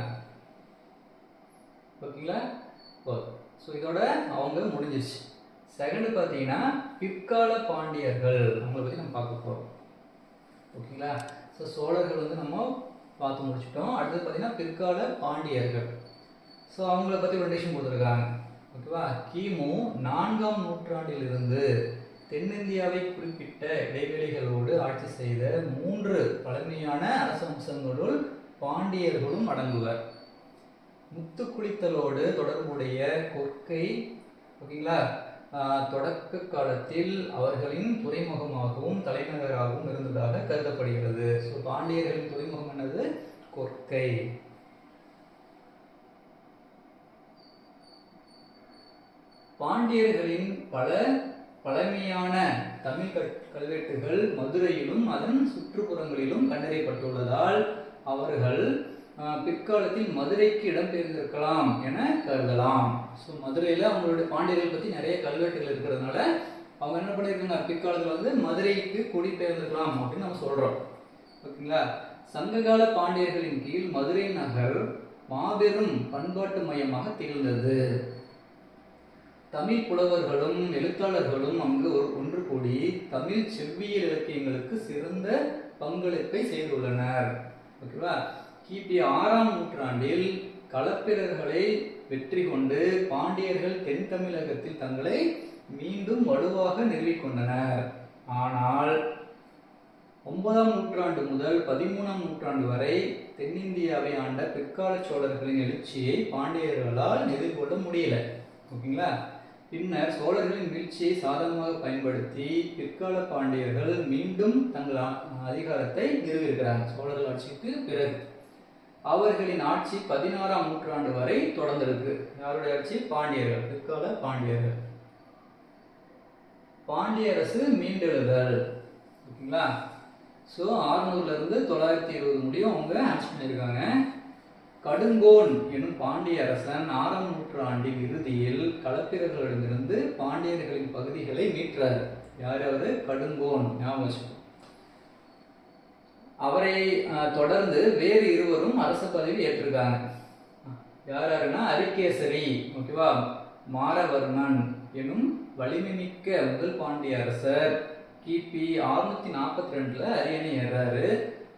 ஓகேங்களா, ஸோ இதோட அவங்க முடிஞ்சிச்சு. செகண்ட் பார்த்தீங்கன்னா பிற்கால பாண்டியர்கள், அவங்களை பற்றி நம்ம பார்க்க போகிறோம். ஓகேங்களா, ஸோ சோழர்கள் நம்ம பார்த்து முடிச்சிட்டோம். அடுத்தது பார்த்தீங்கன்னா பிற்கால பாண்டியர்கள். ஸோ அவங்கள பற்றி ஒரு டெசிஷன் கொடுத்துருக்காங்க. ஓகேவா, கிமு 4ஆம் நூற்றாண்டிலிருந்து தென்னிந்தியாவை குறிப்பிட்ட இடைவெளிகளோடு ஆட்சி செய்த 3 பழமையான அரச வம்சங்களுள் பாண்டியர்களும் அடங்குவர். முத்துக்குளித்தலோடு தொடர்புடைய கொற்கை ஓகேங்களா தொடக்க காலத்தில் அவர்களின் துறைமுகமாகவும் தலைநகராகவும் இருந்ததாக கருதப்படுகிறது. ஸோ பாண்டியர்களின் துறைமுகம் என்னது? கொற்கை. பாண்டியர்களின் பல பழமையான தமிழ் கல்வெட்டுகள் மதுரையிலும் அதன் சுற்றுப்புறங்களிலும் கண்டறியப்பட்டுள்ளதால் அவர்கள் பிற்காலத்தில் மதுரைக்கு இடம்பெயர்ந்திருக்கலாம் என கருதலாம். ஸோ மதுரையில் அவங்களுடைய பாண்டியர்கள் பற்றி நிறைய கல்வெட்டுகள் இருக்கிறதுனால அவங்க என்ன பண்ணியிருக்காங்க, பிற்காலத்தில் மதுரைக்கு குடிபெயர்ந்திருக்கலாம் அப்படின்னு நம்ம சொல்கிறோம். ஓகேங்களா, சங்ககால பாண்டியர்களின் கீழ் மதுரை நகர் மாபெரும் பண்பாட்டு மையமாக திகழ்ந்தது. தமிழ் புலவர்களும் எழுத்தாளர்களும் அங்கு ஒன்று கூடி தமிழ் செவ்வியல் இலக்கியங்களுக்கு சிறந்த பங்களிப்பை செய்துள்ளனர். ஓகேவா, கிபி 6ஆம் நூற்றாண்டில் களப்பிரர்களை வெற்றி கொண்டு பாண்டியர்கள் தென் தமிழகத்தில் தங்களை மீண்டும் வலுவாக நிறுவிக்கொண்டனர். ஆனால் 9ஆம் நூற்றாண்டு முதல் 13ஆம் நூற்றாண்டு வரை தென்னிந்தியாவை ஆண்ட பிற்கால சோழர்களின் எழுச்சியை பாண்டியர்களால் எதிர்கொள்ள முடியல. ஓகேங்களா, பின்னர் சோழர்களின் வீழ்ச்சியை சாதகமாக பயன்படுத்தி பிற்கால பாண்டியர்கள் மீண்டும் தங்கள் அதிகாரத்தை நிறுவியிருக்கிறாங்க. சோழர்கள் ஆட்சிக்கு பிறகு அவர்களின் ஆட்சி 16ஆம் நூற்றாண்டு வரை தொடர்ந்திருக்கு. யாருடைய ஆட்சி? பாண்டியர்கள், பிற்கால பாண்டியர்கள். பாண்டிய அரசு மீண்டெழுதல். ஓகேங்களா? ஸோ 600லேருந்து 920 முடியும் அவங்க ஆன்சர் பண்ணியிருக்காங்க. கடுங்கோன் எனும் பாண்டிய அரசன் 6ஆம் நூற்றாண்டின் இறுதியில் களப்பிரர்களிடமிருந்து பாண்டியர்களின் பகுதிகளை மீட்டார். யார் அவரு? கடுங்கோன். ஞாபகம். அவரை தொடர்ந்து வேறு இருவரும் அரச பதவி ஏற்றிருக்காங்க. யார் யாருன்னா அரிகேசரி, ஓகேவா, மாரவர்மன் எனும் வலிமை மிக்க முதல் பாண்டிய அரசர் கிபி 642 அரியணை ஏறாரு.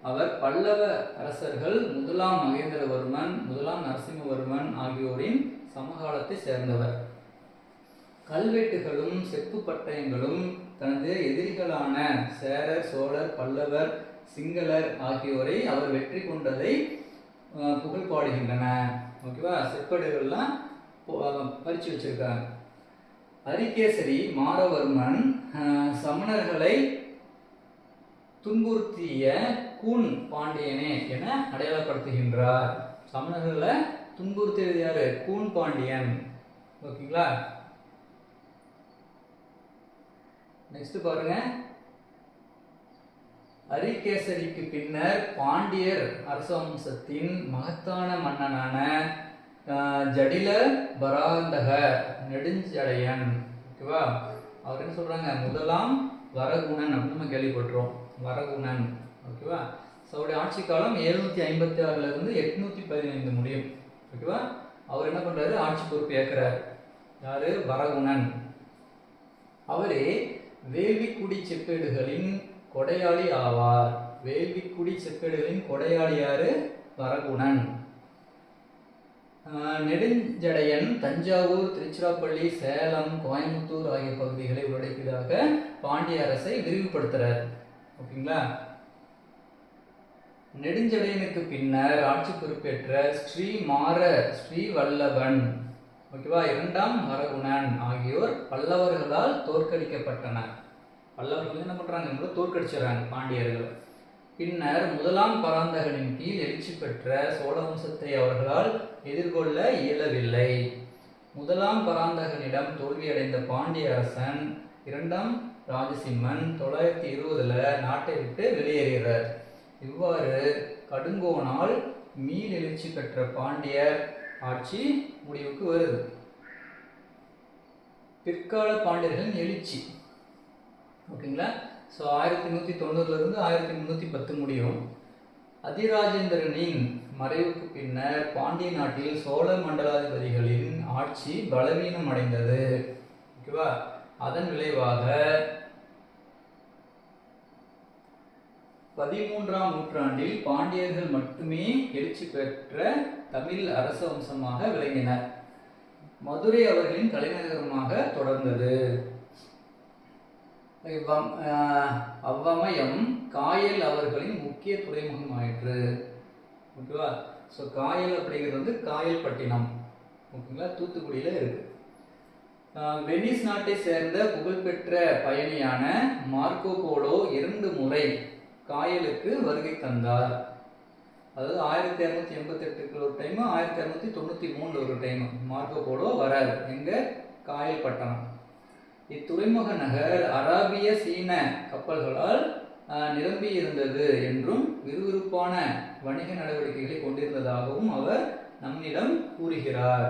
அவர் பல்லவ அரசர்கள் முதலாம் மகேந்திரவர்மன், முதலாம் நரசிம்மவர்மன் ஆகியோரின் சமகாலத்தை சேர்ந்தவர். கல்வெட்டுகளும் செப்பு பட்டயங்களும் தனது எதிரிகளான சேரர், சோழர், பல்லவர், சிங்களர் ஆகியோரை அவர் வெற்றி கொண்டதை புகழ் பாடுகின்றன. ஓகேவா? செப்பேடுகள்லாம் பறிச்சு வச்சிருக்காங்க. அரிகேசரி மாரவர்மன் சமணர்களை துன்புறுத்திய கூன் பாண்டியனே என அடையாளப்படுத்துகின்றார். சமணர்களை துன்புறுத்தியது யாரு? கூன் பாண்டியன். ஓகேங்களா? நெக்ஸ்ட் பாருங்க. அரிகேசரிக்கு பின்னர் பாண்டியர் அரச வம்சத்தின் மகத்தான மன்னனான ஜடில பராந்தக நெடுஞ்சடையன், ஓகேவா, அவர் என்ன சொல்றாங்க? முதலாம் வரகுணன் அப்படின்னு நம்ம கேள்விப்பட்டிருக்கோம். வரகுணன், ஓகேவா. அவருடைய ஆட்சி காலம் 756லேருந்து 815 முடியும். ஓகேவா. அவர் என்ன பண்றாரு? ஆட்சி பொறுப்பு ஏற்கிறார். யாரு? வரகுணன். அவரே வேள்விக்குடி செப்பேடுகளின் கொடையாளி ஆவார். வேள்விக்குடி செப்பேடுகளின் கொடையாளி யாரு? வரகுணன். நெடுஞ்சடையன் தஞ்சாவூர், திருச்சிராப்பள்ளி, சேலம், கோயம்புத்தூர் ஆகிய பகுதிகளை உள்ளடக்கியதாக பாண்டிய அரசை விரிவுபடுத்துறார். ஓகேங்களா? நெடுஞ்சடையனுக்கு பின்னர் ஆட்சி பொறுப்பேற்ற ஸ்ரீவல்லபன், ஓகேவா, 2ஆம் வரகுணன் ஆகியோர் பல்லவர்களால் தோற்கடிக்கப்பட்டனர். பல்லவர்கள் என்ன பண்றாங்க? தோற்கடிச்சுறாங்க பாண்டியர்கள். பின்னர் முதலாம் பராந்தகனின் கீழ் எழுச்சி பெற்ற சோழ வம்சத்தை அவர்களால் எதிர்கொள்ள இயலவில்லை. முதலாம் பராந்தகனிடம் தோல்வியடைந்த பாண்டிய அரசன் 2ஆம் ராஜசிம்மன் 920 நாட்டை விட்டு வெளியேறுகிறார். இவ்வாறு கடுங்கோனால் மீள் எழுச்சி பெற்ற பாண்டியர் ஆட்சி முடிவுக்கு வருது. பிற்கால பாண்டியர்களின் எழுச்சி, ஓகேங்களா. ஸோ 1190லேருந்து 1310 முடியும். அதிராஜேந்திரனின் மறைவுக்கு பின்னர் பாண்டிய நாட்டில் சோழ மண்டலாதிபதிகளின் ஆட்சி பலவீனம் அடைந்தது. ஓகேவா. அதன் விளைவாக 13ஆம் நூற்றாண்டில் பாண்டியர்கள் மட்டுமே எழுச்சி பெற்ற தமிழ் அரச வம்சமாக விளங்கினர். மதுரை அவர்களின் தலைநகரமாக தொடர்ந்தது. அவ்வமயம் காயல் அவர்களின் முக்கிய துறைமுகம் ஆயிற்று. ஓகேவா. ஸோ காயல் அப்படிங்கிறது காயல்பட்டினம், ஓகேங்களா, தூத்துக்குடியில் இருக்கு. வெனிஸ் நாட்டை சேர்ந்த புகழ்பெற்ற பயணியான மார்க்கோ போலோ 2 முறை காயலுக்கு வருகை தந்தார். அதாவது 1288 ஒரு டைம், 1293 ஒரு டைம் மார்க்கோ போலோ வராரு. எங்க? காயல்பட்டணம். இத்துறைமுக நகர் அராபிய சீன கப்பல்களால் நிரம்பி இருந்தது என்றும் விறுவிறுப்பான வணிக நடவடிக்கைகளை கொண்டிருந்ததாகவும் அவர் நம்மிடம் கூறுகிறார்.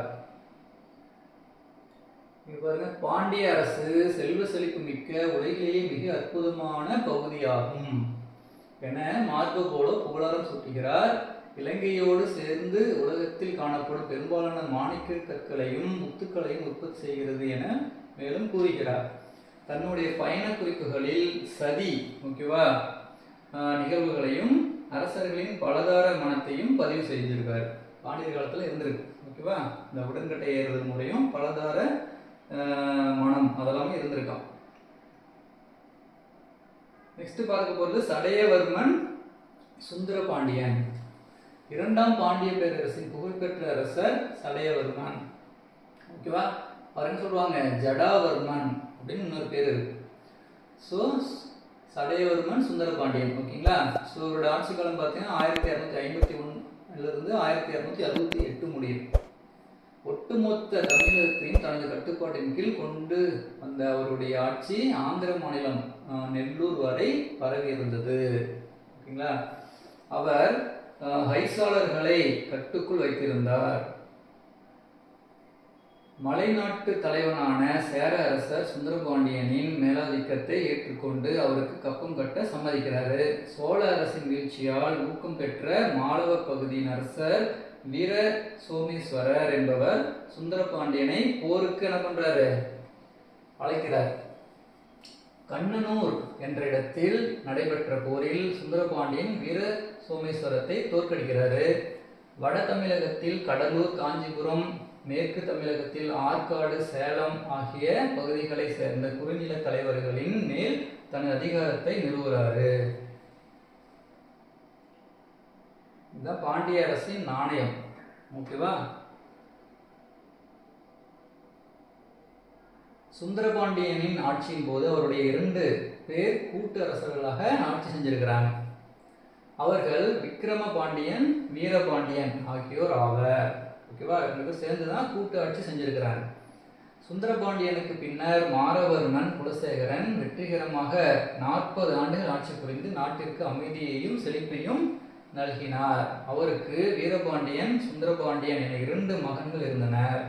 பாண்டிய அரசு செல்வ செழிப்பு மிக்க உலகிலேயே மிக அற்புதமான பகுதியாகும் என மார்க்கோ போலோ புகழாரம் சூட்டுகிறார். இலங்கையோடு சேர்ந்து உலகத்தில் காணப்படும் பெரும்பாலான மாணிக்க கற்களையும் முத்துக்களையும் உற்பத்தி செய்கிறது என மேலும் கூறுகிறார். தன்னுடைய பயண குறிப்புகளில் சதி, ஓகேவா, நிகழ்வுகளையும் அரசர்களின் பலதார மனத்தையும் பதிவு செய்திருக்கார். பாண்டியர் காலத்தில் இருந்திருக்கு. ஓகேவா. இந்த உடன்கட்டை ஏறுவது முறையும் பலதார மனம் அதெல்லாமே இருந்திருக்கான். நெக்ஸ்ட் பார்க்க போறது சடையவர்மன் சுந்தரபாண்டியன். 2ஆம் பாண்டிய பேரரசின் புகழ்பெற்ற அரசர் சடையவர்மன். ஓகேவா. அவர் என்ன சொல்லுவாங்க? ஜடாவர்மன் அப்படின்னு இன்னொரு பேர் இருக்கு. ஸோ சடையவர்மன் சுந்தரபாண்டியன். ஓகேங்களா. ஸோ அவரோட ஆட்சி காலம் பார்த்தீங்கன்னா 1251 1268 முடியும். ஒட்டுமொத்த தமிழகத்தையும் தனது கட்டுப்பாட்டின் கீழ் கொண்டு வந்த அவருடைய ஆட்சி ஆந்திர மாநிலம் நெல்லூர் வரை பரவி இருந்தது. ஓகேங்களா. அவர் ஹைசாளர்களை கட்டுக்குள் வைத்திருந்தார். மலைநாட்டு தலைவனான சேர அரசர் சுந்தரபாண்டியனின் மேலாதிக்கத்தை ஏற்றுக்கொண்டு அவருக்கு கப்பம் கட்ட சம்மதிக்கிறாரு. சோழ அரசின் வீழ்ச்சியால் ஊக்கம் பெற்ற மாளவ பகுதியின் அரசர் வீர சோமேஸ்வரர் என்பவர் சுந்தரபாண்டியனை போருக்கு என்ன பண்றாரு, அழைக்கிறார். கண்ணனூர் என்ற இடத்தில் நடைபெற்ற போரில் சுந்தரபாண்டியன் வீர சோமேஸ்வரத்தை தோற்கடிக்கிறாரு. வட தமிழகத்தில் கடலூர், காஞ்சிபுரம், மேற்கு தமிழகத்தில் ஆற்காடு, சேலம் ஆகிய பகுதிகளை சேர்ந்த குறுநில தலைவர்களின் மேல் தனது அதிகாரத்தை நிறுவுகிறாரு. இதுதான் பாண்டிய அரசின் நாணயம். ஓகேவா. சுந்தரபாண்டியனின் ஆட்சியின் போது அவருடைய 2 பேர் கூட்டு அரசர்களாக ஆட்சி செஞ்சிருக்கிறாங்க. அவர்கள் விக்கிரம பாண்டியன், வீரபாண்டியன் ஆகியோர் ஆவர். ஓகேவா. இவங்களுக்கு சேர்ந்துதான் கூட்டு ஆட்சி செஞ்சிருக்கிறாங்க. சுந்தரபாண்டியனுக்கு பின்னர் மாரவர்மன் குலசேகரன் வெற்றிகரமாக 40 ஆண்டுகள் ஆட்சி புரிந்து நாட்டிற்கு அமைதியையும் செழிப்பையும் நல்கினார். அவருக்கு வீரபாண்டியன், சுந்தரபாண்டியன் என 2 மகன்கள் இருந்தனர்.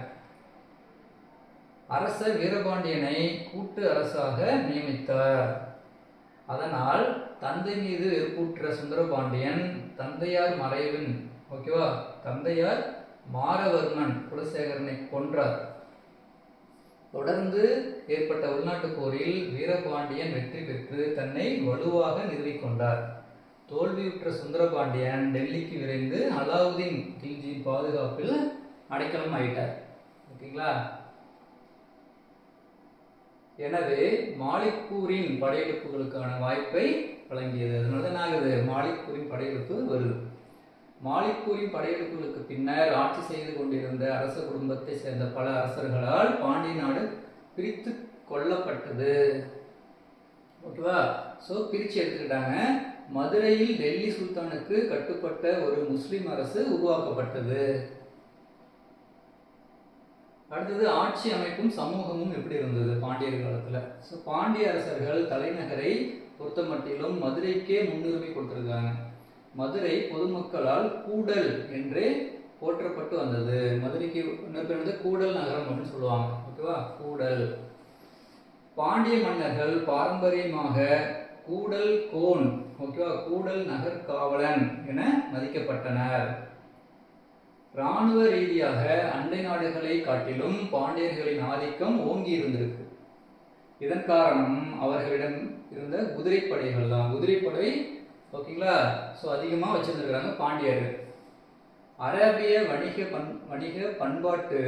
அரசர் வீரபாண்டியனை கூட்டு அரசாக நியமித்தார். அதனால் தந்தை மீது வெறுப்புற்ற சுந்தரபாண்டியன் தந்தையார் மறைவின் தந்தையார் மாரவர்மன் குலசேகரனை கொன்றார். தொடர்ந்து ஏற்பட்ட உள்நாட்டு போரில் வீரபாண்டியன் வெற்றி பெற்று தன்னை வலுவாக நிறுவிக்கொண்டார். தோல்வியுற்ற சுந்தரபாண்டியன் டெல்லிக்கு விரைந்து அலாவுதீன் கில்ஜியின் பாதுகாப்பில் அடைக்கலம் ஆயிட்டார். ஓகேங்களா. எனவே மாலிக்கூரின் படையெடுப்புகளுக்கான வாய்ப்பை வழங்கியது. அதனால ஆகுது, மாலிக்கூரின் படையெடுப்பு வருது. மாலிக்கூரின் படையெடுப்புகளுக்கு பின்னர் ஆட்சி செய்து கொண்டிருந்த அரச குடும்பத்தை சேர்ந்த பல அரசர்களால் பாண்டிய நாடு பிரித்து கொள்ளப்பட்டது. ஓகேவா. ஸோ பிரித்து எடுத்துக்கிட்டாங்க. மதுரையில் டெல்லி சுல்தானுக்கு கட்டுப்பட்ட ஒரு முஸ்லிம் அரசு உருவாக்கப்பட்டது. அடுத்தது ஆட்சி அமைப்பும் சமூகமும் எப்படி இருந்தது பாண்டியர் காலத்தில். ஸோ பாண்டிய அரசர்கள் தலைநகரை பொறுத்த மட்டிலும் மதுரைக்கே முன்னுரிமை கொடுத்துருக்காங்க. மதுரை பொதுமக்களால் கூடல் என்றே போற்றப்பட்டு வந்தது. மதுரைக்கு இன்னொரு கூடல் நகரம் அப்படின்னு சொல்லுவாங்க. ஓகேவா. கூடல். பாண்டிய மன்னர்கள் பாரம்பரியமாக கூடல் கோன், ஓகேவா, கூடல் நகர் காவலன் என மதிக்கப்பட்டனர். இராணுவ ரீதியாக அண்டை நாடுகளை காட்டிலும் பாண்டியர்களின் ஆதிக்கம் ஓங்கி இருந்திருக்கு. இதன் காரணம் அவர்களிடம் இருந்த குதிரைப்படைகள் தான். குதிரைப்படை ஓகேங்களா. ஸோ அதிகமாக வச்சிருந்துருக்கிறாங்க பாண்டியர்கள். அரேபிய வணிக பண்பாட்டு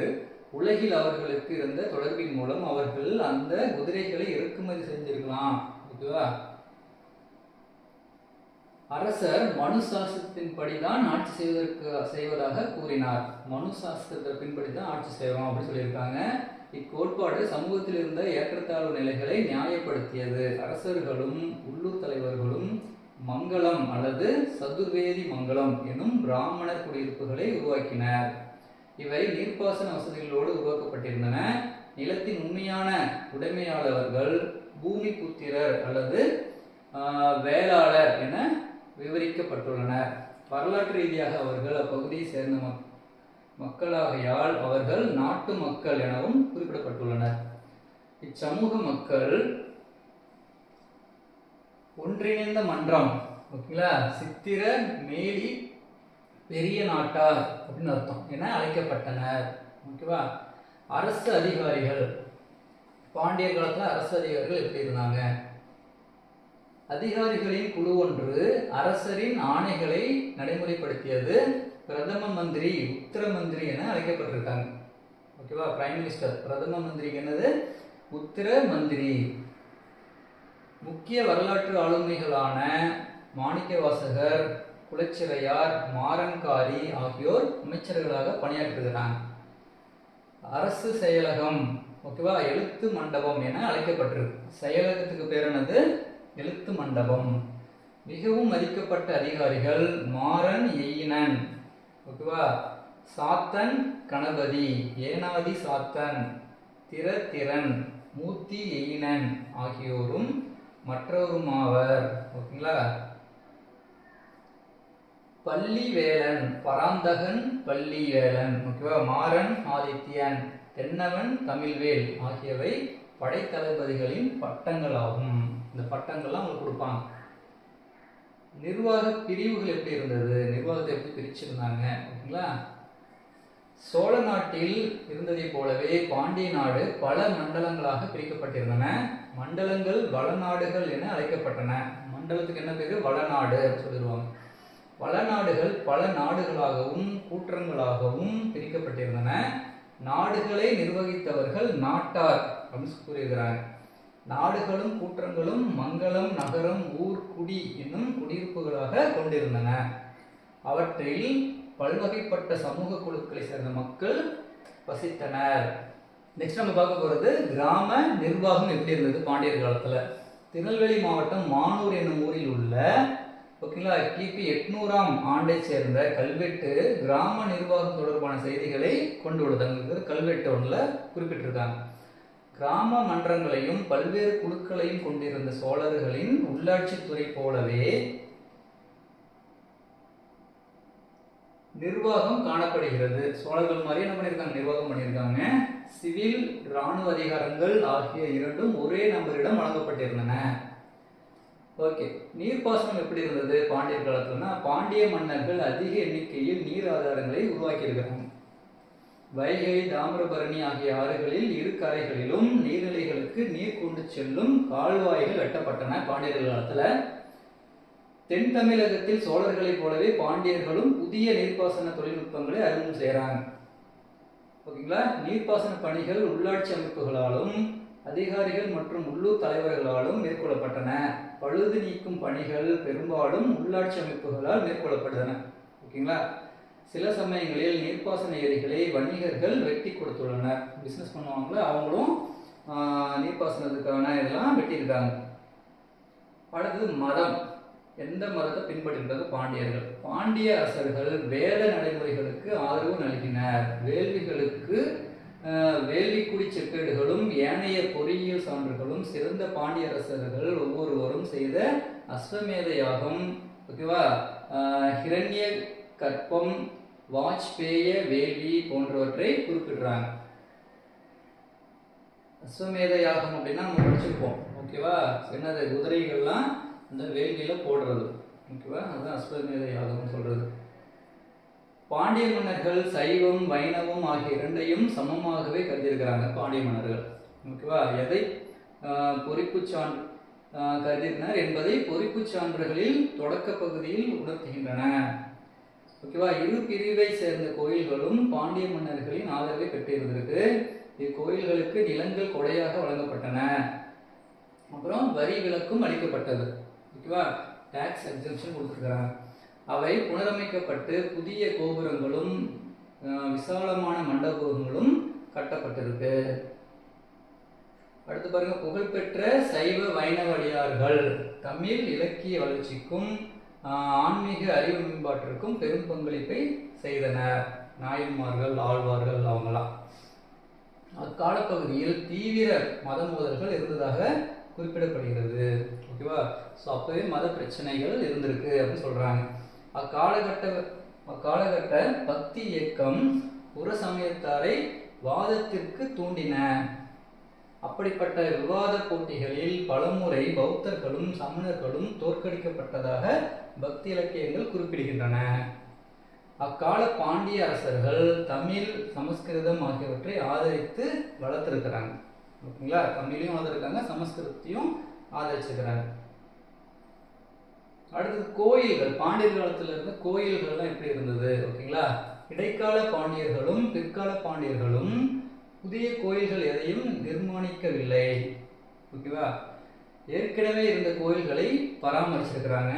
உலகில் அவர்களுக்கு இருந்த தொடர்பின் மூலம் அவர்கள் அந்த குதிரைகளை இறக்குமதி செஞ்சிருக்கலாம். ஓகேவா. அரசர் மனு சாஸ்திரத்தின்படி தான் ஆட்சி செய்வதாக கூறினார். மனு சாஸ்திரத்தை பின்படி தான் ஆட்சி செய்வோம் அப்படின்னு சொல்லியிருக்காங்க. இக்கோட்பாடு சமூகத்தில் இருந்த ஏற்றத்தாழ்வு நிலைகளை நியாயப்படுத்தியது. அரசர்களும் உள்ளூர் தலைவர்களும் மங்களம் அல்லது சதுர்வேதி மங்கலம் எனும் பிராமணர் குடியிருப்புகளை உருவாக்கினர். இவை நீர்ப்பாசன வசதிகளோடு உருவாக்கப்பட்டிருந்தன. நிலத்தின் உண்மையான உடைமையாளர்கள் பூமி புத்திரர் அல்லது வேளாளர் என விவரிக்கப்பட்டுள்ளனர். வரலாற்று ரீதியாக அவர்கள் அப்பகுதியை சேர்ந்த மக்களாகையால் அவர்கள் நாட்டு மக்கள் எனவும் குறிப்பிடப்பட்டுள்ளனர். இச்சமூக மக்கள் ஒன்றிணைந்த மன்றம், ஓகேங்களா, சித்திர மேலி பெரிய நாட்டார் அப்படின்னு அர்த்தம் என அழைக்கப்பட்டனர். ஓகேவா. அரசு அதிகாரிகள் பாண்டிய காலத்தில் அரசு அதிகாரிகள் எப்படி இருந்தாங்க? அதிகாரிகளின் குழு ஒன்று அரசரின் ஆணைகளை நடைமுறைப்படுத்தியது. பிரதம மந்திரி, உத்தர மந்திரி என அழைக்கப்பட்டிருக்காங்க. ஓகேவா. Prime minister. பிரதம மந்திரிக்கு என்னது? உத்தர மந்திரி. முக்கிய வரலாற்று ஆளுமைகளான மாணிக்கவாசகர், குலச்சிறையார், மாறன்காரி ஆகியோர் அமைச்சர்களாக பணியாற்றுகிறாங்க. அரசு செயலகம், ஓகேவா, எழுத்து மண்டபம் என அழைக்கப்பட்டிருக்கு. செயலகத்துக்கு பேர் என்னது? எழுத்து மண்டபம். மிகவும் மதிக்கப்பட்ட அதிகாரிகள் மாறன், எயினன், ஓகேவா, சாத்தன் கணபதி, ஏனாதி சாத்தன், திறத்திறன், மூர்த்தி எயினன் ஆகியோரும் மற்றவருமாவர். ஓகேங்களா. பள்ளிவேலன், பராந்தகன் பள்ளிவேலன், ஓகேவா. மாறன் ஆதித்யன், தென்னவன் தமிழ்வேல் ஆகியவை படைத்தளபதிகளின் பட்டங்களாகும். இந்த பட்டங்கள்லாம் உங்களுக்கு கொடுப்பாங்க. நிர்வாக பிரிவுகள் எப்படி இருந்தது, நிர்வாகத்தை எப்படி பிரிச்சிருந்தாங்க, ஓகேங்களா. சோழ நாட்டில் இருந்ததை போலவே பாண்டிய நாடு பல மண்டலங்களாக பிரிக்கப்பட்டிருந்தன. மண்டலங்கள் வளநாடுகள் என அழைக்கப்பட்டன. மண்டலத்துக்கு என்ன பேரு? வளநாடு சொல்லிடுவாங்க. வளநாடுகள் பல நாடுகளாகவும் கூற்றங்களாகவும் பிரிக்கப்பட்டிருந்தன. நாடுகளை நிர்வகித்தவர்கள் நாட்டார் அப்படின்னு கூறியிருக்கிறாங்க. நாடுகளும் கூற்றங்களும் மங்கலம், நகரம், ஊர், குடி என்னும் குடியிருப்புகளாக கொண்டிருந்தன. அவற்றில் பல்வகைப்பட்ட சமூக குழுக்களை சேர்ந்த மக்கள் வசித்தனர். நெக்ஸ்ட் நம்ம பார்க்க போறது கிராம நிர்வாகம் எப்படி இருந்தது பாண்டியர் காலத்துல. திருநெல்வேலி மாவட்டம் மானூர் என்னும் ஊரில் உள்ள, ஓகேங்களா, கிபி 800ஆம் ஆண்டை சேர்ந்த கல்வெட்டு கிராம நிர்வாகம் தொடர்பான செய்திகளை கொண்டுள்ளது. அங்கு கல்வெட்டு ஒன்றுல குறிப்பிட்டிருக்காங்க. கிராம மன்றங்களையும் பல்வேறு குழுக்களையும் கொண்டிருந்த சோழர்களின் உள்ளாட்சித்துறை போலவே நிர்வாகம் காணப்படுகிறது. சோழர்கள் மாதிரி என்ன பண்ணியிருக்காங்க? நிர்வாகம் பண்ணியிருக்காங்க. சிவில், இராணுவ அதிகாரங்கள் ஆகிய இரண்டும் ஒரே நபரிடம் வழங்கப்பட்டிருந்தன. ஓகே. நீர்ப்பாசனம் எப்படி இருந்தது பாண்டியர் காலத்துலனா, பாண்டிய மன்னர்கள் அதிக எண்ணிக்கையில் நீர் ஆதாரங்களை உருவாக்கி இருக்கிறாங்க. வைகை, தாமிரபரணி ஆகிய ஆறுகளில் இரு கரைகளிலும் நீர்நிலைகளுக்கு நீர் கொண்டு செல்லும் கால்வாய்கள் வெட்டப்பட்டன பாண்டியர்கள் காலத்துல. தென் தமிழகத்தில் சோழர்களைப் போலவே பாண்டியர்களும் புதிய நீர்ப்பாசன தொழில்நுட்பங்களை அறிமுகம் செய்யறாங்க. ஓகேங்களா. நீர்ப்பாசன பணிகள் உள்ளாட்சி அமைப்புகளாலும் அதிகாரிகள் மற்றும் உள்ளூர் தலைவர்களாலும் மேற்கொள்ளப்பட்டன. பழுது நீக்கும் பணிகள் பெரும்பாலும் உள்ளாட்சி அமைப்புகளால் மேற்கொள்ளப்பட்டன. ஓகேங்களா. சில சமயங்களில் நீர்ப்பாசன ஏரிகளை வணிகர்கள் வெட்டி கொடுத்துள்ளனர். பிசினஸ் பண்ணுவாங்கள அவங்களும் நீர்ப்பாசனத்துக்கான இதெல்லாம் வெட்டியிருக்காங்க. அடுத்தது மதம். எந்த மதத்தை பின்பற்றுகிறது? பாண்டியர்கள். பாண்டிய அரசர்கள் வேத நடைமுறைகளுக்கு ஆதரவு நல்கினர். வேள்விகளுக்கு வேள்விக்குடி செப்பேடுகளும் ஏனைய பொறியியல் சான்றுகளும் சிறந்த பாண்டிய அரசர்கள் ஒவ்வொருவரும் செய்த அஸ்வமேத யாகம், ஓகேவா, ஹிரண்ய கற்பம், வாஜ்பேய வேள்வி போன்றவற்றை குறிப்பிடுறாங்க. அஸ்வமேத யாகம் அப்படின்னா நம்ம படிச்சிருப்போம். ஓகேவா. என்னது? குதிரைகள்லாம் இந்த வேள்வியில போடுறது. ஓகேவா. அதுதான் அஸ்வமேத யாகம்னு சொல்றது. பாண்டிய மன்னர்கள் சைவம், வைணவம் ஆகிய இரண்டையும் சமமாகவே கருதியிருக்கிறாங்க பாண்டிய மன்னர்கள். ஓகேவா. எதை பொறிப்பு சான்று கருதினர் என்பதை பொறிப்பு சான்றுகளில் தொடக்க பகுதியில் உணர்த்துகின்றன. ஓகேவா. இரு பிரிவை சேர்ந்த கோயில்களும் பாண்டிய மன்னர்களின் ஆதரவை பெற்றிருந்திருக்கு. இக்கோயில்களுக்கு நிலங்கள் கொடையாக வழங்கப்பட்டன. அப்புறம் வரி விலக்கும் அளிக்கப்பட்டது. ஓகேவா. டாக்ஸ் எக்ஸம்ஷன் கொடுத்துருக்காங்க. அவை புனரமைக்கப்பட்டு புதிய கோபுரங்களும் விசாலமான மண்டபங்களும் கட்டப்பட்டிருக்கு. அடுத்து பாருங்க, புகழ்பெற்ற சைவ வைணவ அடியார்கள் தமிழ் இலக்கிய வளர்ச்சிக்கும் ஆன்மீக அறிவு மேம்பாட்டிற்கும் பெரும் பங்களிப்பை செய்தனர். நாயன்மார்கள், ஆழ்வார்கள் அவங்களாம். அக்காலப்பகுதியில் தீவிர மத மோதல்கள் இருந்ததாக குறிப்பிடப்படுகிறது. ஓகேவா. ஸோ அப்பவே மத பிரச்சனைகள் இருந்திருக்கு அப்படின்னு சொல்றாங்க. அக்காலகட்ட பக்தி இயக்கம் புற சமயத்தாரை வாதத்திற்கு தூண்டின. அப்படிப்பட்ட விவாத போட்டிகளில் பலமுறை பௌத்தர்களும் சமணர்களும் தோற்கடிக்கப்பட்டதாக பக்தி இலக்கியங்கள் குறிப்பிடுகின்றன. அக்கால பாண்டிய அரசர்கள் தமிழ், சமஸ்கிருதம் ஆகியவற்றை ஆதரித்து வளர்த்திருக்கிறாங்க. ஓகேங்களா. தமிழையும் ஆதரிக்காங்க, சமஸ்கிருதத்தையும் ஆதரிச்சுக்கிறாங்க. அடுத்தது கோயில்கள். பாண்டியர் காலத்துல இருந்த கோயில்கள்லாம் எப்படி இருந்தது? ஓகேங்களா. இடைக்கால பாண்டியர்களும் பிற்கால பாண்டியர்களும் புதிய கோயில்கள் எதையும் நிர்மாணிக்கவில்லை. ஓகேவா. ஏற்கனவே இருந்த கோயில்களை பராமரிச்சிருக்கிறாங்க.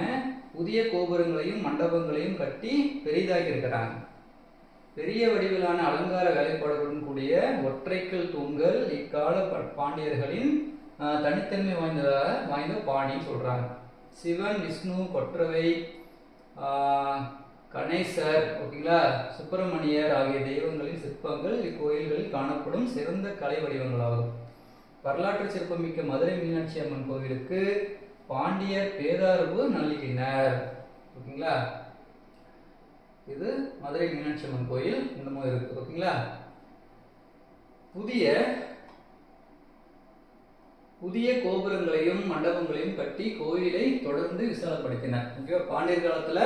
புதிய கோபுரங்களையும் மண்டபங்களையும் கட்டி பெரிதாகி இருக்கிறாங்க. பெரிய வடிவிலான அலங்கார வேலைப்பாடுகளுடன் கூடிய ஒற்றைக்கல் தூண்கள் இக்கால பாண்டியர்களின் தனித்தன்மை வாய்ந்த பாணி சொல்றாங்க. சிவன், விஷ்ணு, கொற்றவை, கணேசர், ஓகேங்களா, சுப்பிரமணியர் ஆகிய தெய்வங்களின் சிற்பங்கள் இக்கோயில்களில் காணப்படும் சிறந்த கலை வடிவங்களாகும். வரலாற்று சிறப்புமிக்க மதுரை மீனாட்சி அம்மன் கோவிலுக்கு பாண்டியர் பேரார்வு நல்கினர். ஓகேங்களா, இது மதுரை மீனாட்சி அம்மன் கோயில் இன்னமும் இருக்கு. ஓகேங்களா, புதிய கோபுரங்களையும் மண்டபங்களையும் கட்டி கோயிலை தொடர்ந்து விசாலப்படுத்தினர். ஓகேவா, பாண்டியர் காலத்துல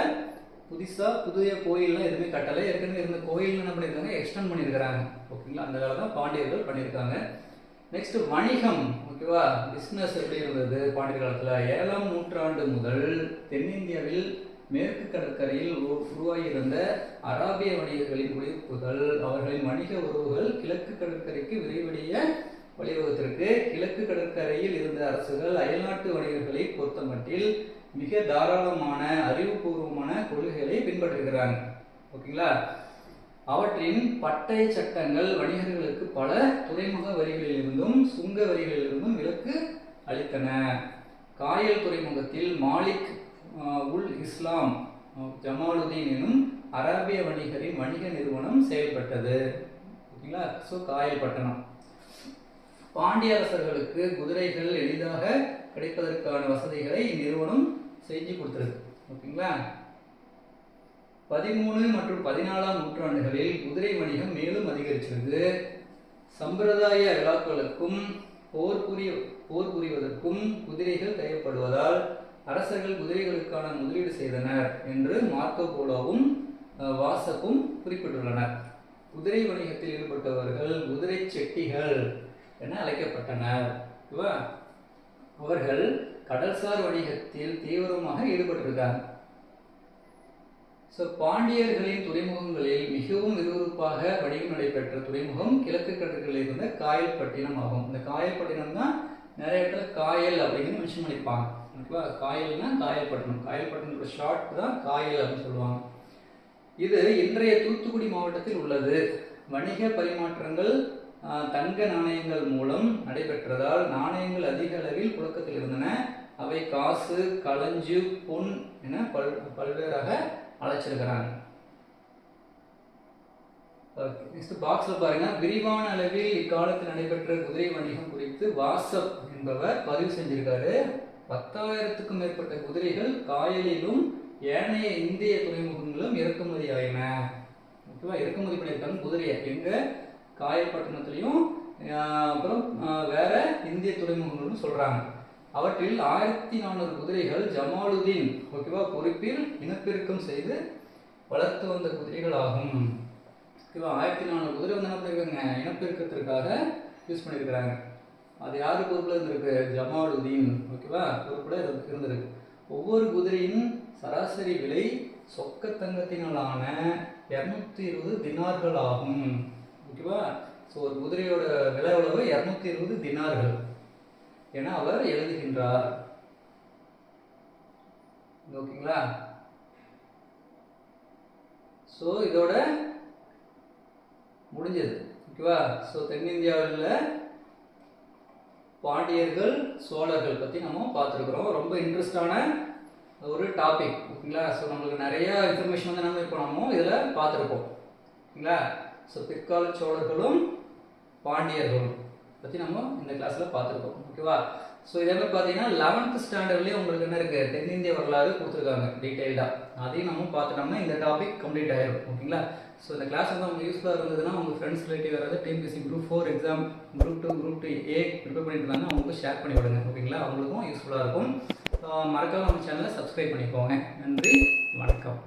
புதிய கோயில்லாம் எதுவுமே கட்டலை. ஏற்கனவே இருந்த கோயில் என்ன பண்ணியிருக்காங்க, எக்ஸ்டெண்ட் பண்ணியிருக்கிறாங்க. ஓகேங்களா, அந்த காலம் தான் பாண்டியர்கள் பண்ணியிருக்காங்க. நெக்ஸ்ட் வணிகம். ஓகேவா, பிஸ்னஸ் எப்படி இருந்தது பாண்டியர் காலத்தில்? 7ஆம் நூற்றாண்டு முதல் தென்னிந்தியாவில் மேற்கு கடற்கரையில் உருவாகியிருந்த அராபிய வணிகர்களின் குடியிருப்புகள் அவர்களின் வணிக உறவுகள் கிழக்கு கடற்கரைக்கு விரைவடைய வழிவகுத்திருக்கு. கிழக்கு கடற்கரையில் இருந்த அரசுகள் அயல்நாட்டு வணிகர்களை பொறுத்தமட்டில் மிக தாராளமான அறிவுபூர்வமான கொள்கைகளை பின்பற்றுகிறாங்க. ஓகேங்களா, அவற்றின் பட்டய சட்டங்கள் வணிகர்களுக்கு பல துறைமுக வரிகளிலிருந்தும் சுங்க வரிகளிலிருந்தும் விலக்கு அளித்தன. காயல் துறைமுகத்தில் மாலிக் உல் இஸ்லாம் ஜமாலுதீன் எனும் அராபிய வணிகரின் வணிக நிறுவனம் செயல்பட்டது. ஓகேங்களா, ஸோ காயல் பட்டணம். பாண்டிய அரசர்களுக்கு குதிரைகள் எளிதாக கிடைப்பதற்கான வசதிகளை இந்நிறுவனம் செஞ்சு கொடுத்துருக்கு. ஓகேங்களா, 13 மற்றும் 14ஆம் நூற்றாண்டுகளில் குதிரை வணிகம் மேலும் அதிகரிச்சிருக்கு. சம்பிரதாய விழாக்களுக்கும் போர் புரிவதற்கும் குதிரைகள் தேவைப்படுவதால் அரசர்கள் குதிரைகளுக்கான முதலீடு செய்தனர் என்று மார்க்கோ போலோவும் வாசப்பும் குறிப்பிட்டுள்ளனர். குதிரை வணிகத்தில் ஈடுபட்டவர்கள் குதிரை செட்டிகள் என அழைக்கப்பட்டனர். அவர்கள் கடல்சார் வணிகத்தில் தீவிரமாக ஈடுபட்டிருக்காங்க. பாண்டியர்களின் துறைமுகங்களில் மிகவும் விறுவிறுப்பாக வணிகம் நடைபெற்ற துறைமுகம் கிழக்கு கடற்கரையில் இருந்த காயல்பட்டினம் ஆகும். இந்த காயல்பட்டினம் தான் நிறைய இடத்துல காயல் அப்படின்னு மென்ஷன் பண்ணியிருப்பாங்க. ஓகேவா, காயல்னா காயல்பட்டினம், காயல்பட்டினத்தோட ஷார்ட் தான் காயல் அப்படின்னு சொல்லுவாங்க. இது இன்றைய தூத்துக்குடி மாவட்டத்தில் உள்ளது. வணிக பரிமாற்றங்கள் தங்க நாணயங்கள் மூலம் நடைபெற்றதால் நாணயங்கள் அதிக அளவில் புழக்கத்தில் இருந்தன. அவை காசு, களஞ்சு, பொன் என பல்வேறாக அழைச்சிருக்கிறாங்க. நெக்ஸ்ட் பாக்ஸ்ல பாருங்க, விரிவான அளவில் இக்காலத்தில் நடைபெற்ற குதிரை வணிகம் குறித்து வாசப் என்பவர் பதிவு செஞ்சிருக்காரு. 10,000க்கும் மேற்பட்ட குதிரைகள் காயலிலும் ஏனைய இந்திய துறைமுகங்களும் இறக்குமதி ஆயின. ஓகேவா, இறக்குமதி பண்ணியிருக்காங்க குதிரையை எங்க, காயல்பட்டினத்திலையும் அப்புறம் வேற இந்திய துறைமுகங்களும் சொல்றாங்க. அவற்றில் 1400 குதிரைகள் ஜமாலுதீன் ஓகேவா பொறுப்பில் இனப்பெருக்கம் செய்து வளர்த்து வந்த குதிரைகள் ஆகும். ஓகேவா, 1400 குதிரை வந்து என்ன பண்ணிருக்காங்க, இனப்பெருக்கத்திற்காக யூஸ் பண்ணியிருக்கிறாங்க. அது யாரு பொறுப்புல இருந்திருக்கு, ஜமாலுதீன் ஓகேவா பொறுப்புல இருந்திருக்கு. ஒவ்வொரு குதிரையின் சராசரி விலை சொக்க தங்கத்தினாலான 220 தினார்கள் ஆகும். ஓகேவா, ஸோ ஒரு குதிரையோட விலை எவ்வளவு, 220 தினார்கள் என அவர் எழுதுகின்றார். ஓகேங்களா, ஸோ இதோட முடிஞ்சது. ஓகேவா, ஸோ தென்னிந்தியாவில் பாண்டியர்கள் சோழர்கள் பற்றி நம்ம பார்த்துருக்குறோம். ரொம்ப இன்ட்ரெஸ்டான ஒரு டாபிக். ஓகேங்களா, ஸோ நம்மளுக்கு நிறைய இன்ஃபர்மேஷன் வந்து நம்ம இப்போ நம்ம இதில் பார்த்துருப்போம். ஓகேங்களா, ஸோ பிற்கால சோழர்களும் பாண்டியர்களும் பற்றி நம்ம இந்த கிளாஸில் பார்த்துருக்கோம். ஓகேவா, ஸோ இதே மாதிரி பார்த்தீங்கன்னா 11th ஸ்டாண்டர்ட்லேயே உங்களுக்கு என்ன இருக்குது, தென்னிந்திய வரலாறு கொடுத்துருக்காங்க டீட்டெயில்டாக. அதையும் நம்ம பார்த்துட்டோம்னா இந்த டாபிக் கம்ப்ளீட் ஆயிடும். ஓகேங்களா, ஸோ இந்த கிளாஸ் வந்து உங்களுக்கு யூஸ்ஃபுல்லாக இருந்ததுன்னா உங்கள் ஃப்ரெண்ட்ஸ் ரிலேட்டிவ் யாராவது TNPSC Group 4 exam Group 2 Group 2A prepare பண்ணிட்டு இருந்தாங்கன்னா அவங்களுக்கு ஷேர் பண்ணி விடுங்க. ஓகேங்களா, அவங்களுக்கும் யூஸ்ஃபுல்லாக இருக்கும். மறக்காம நம்ம சேனலை சப்ஸ்கிரைப் பண்ணிக்கோங்க. நன்றி, வணக்கம்.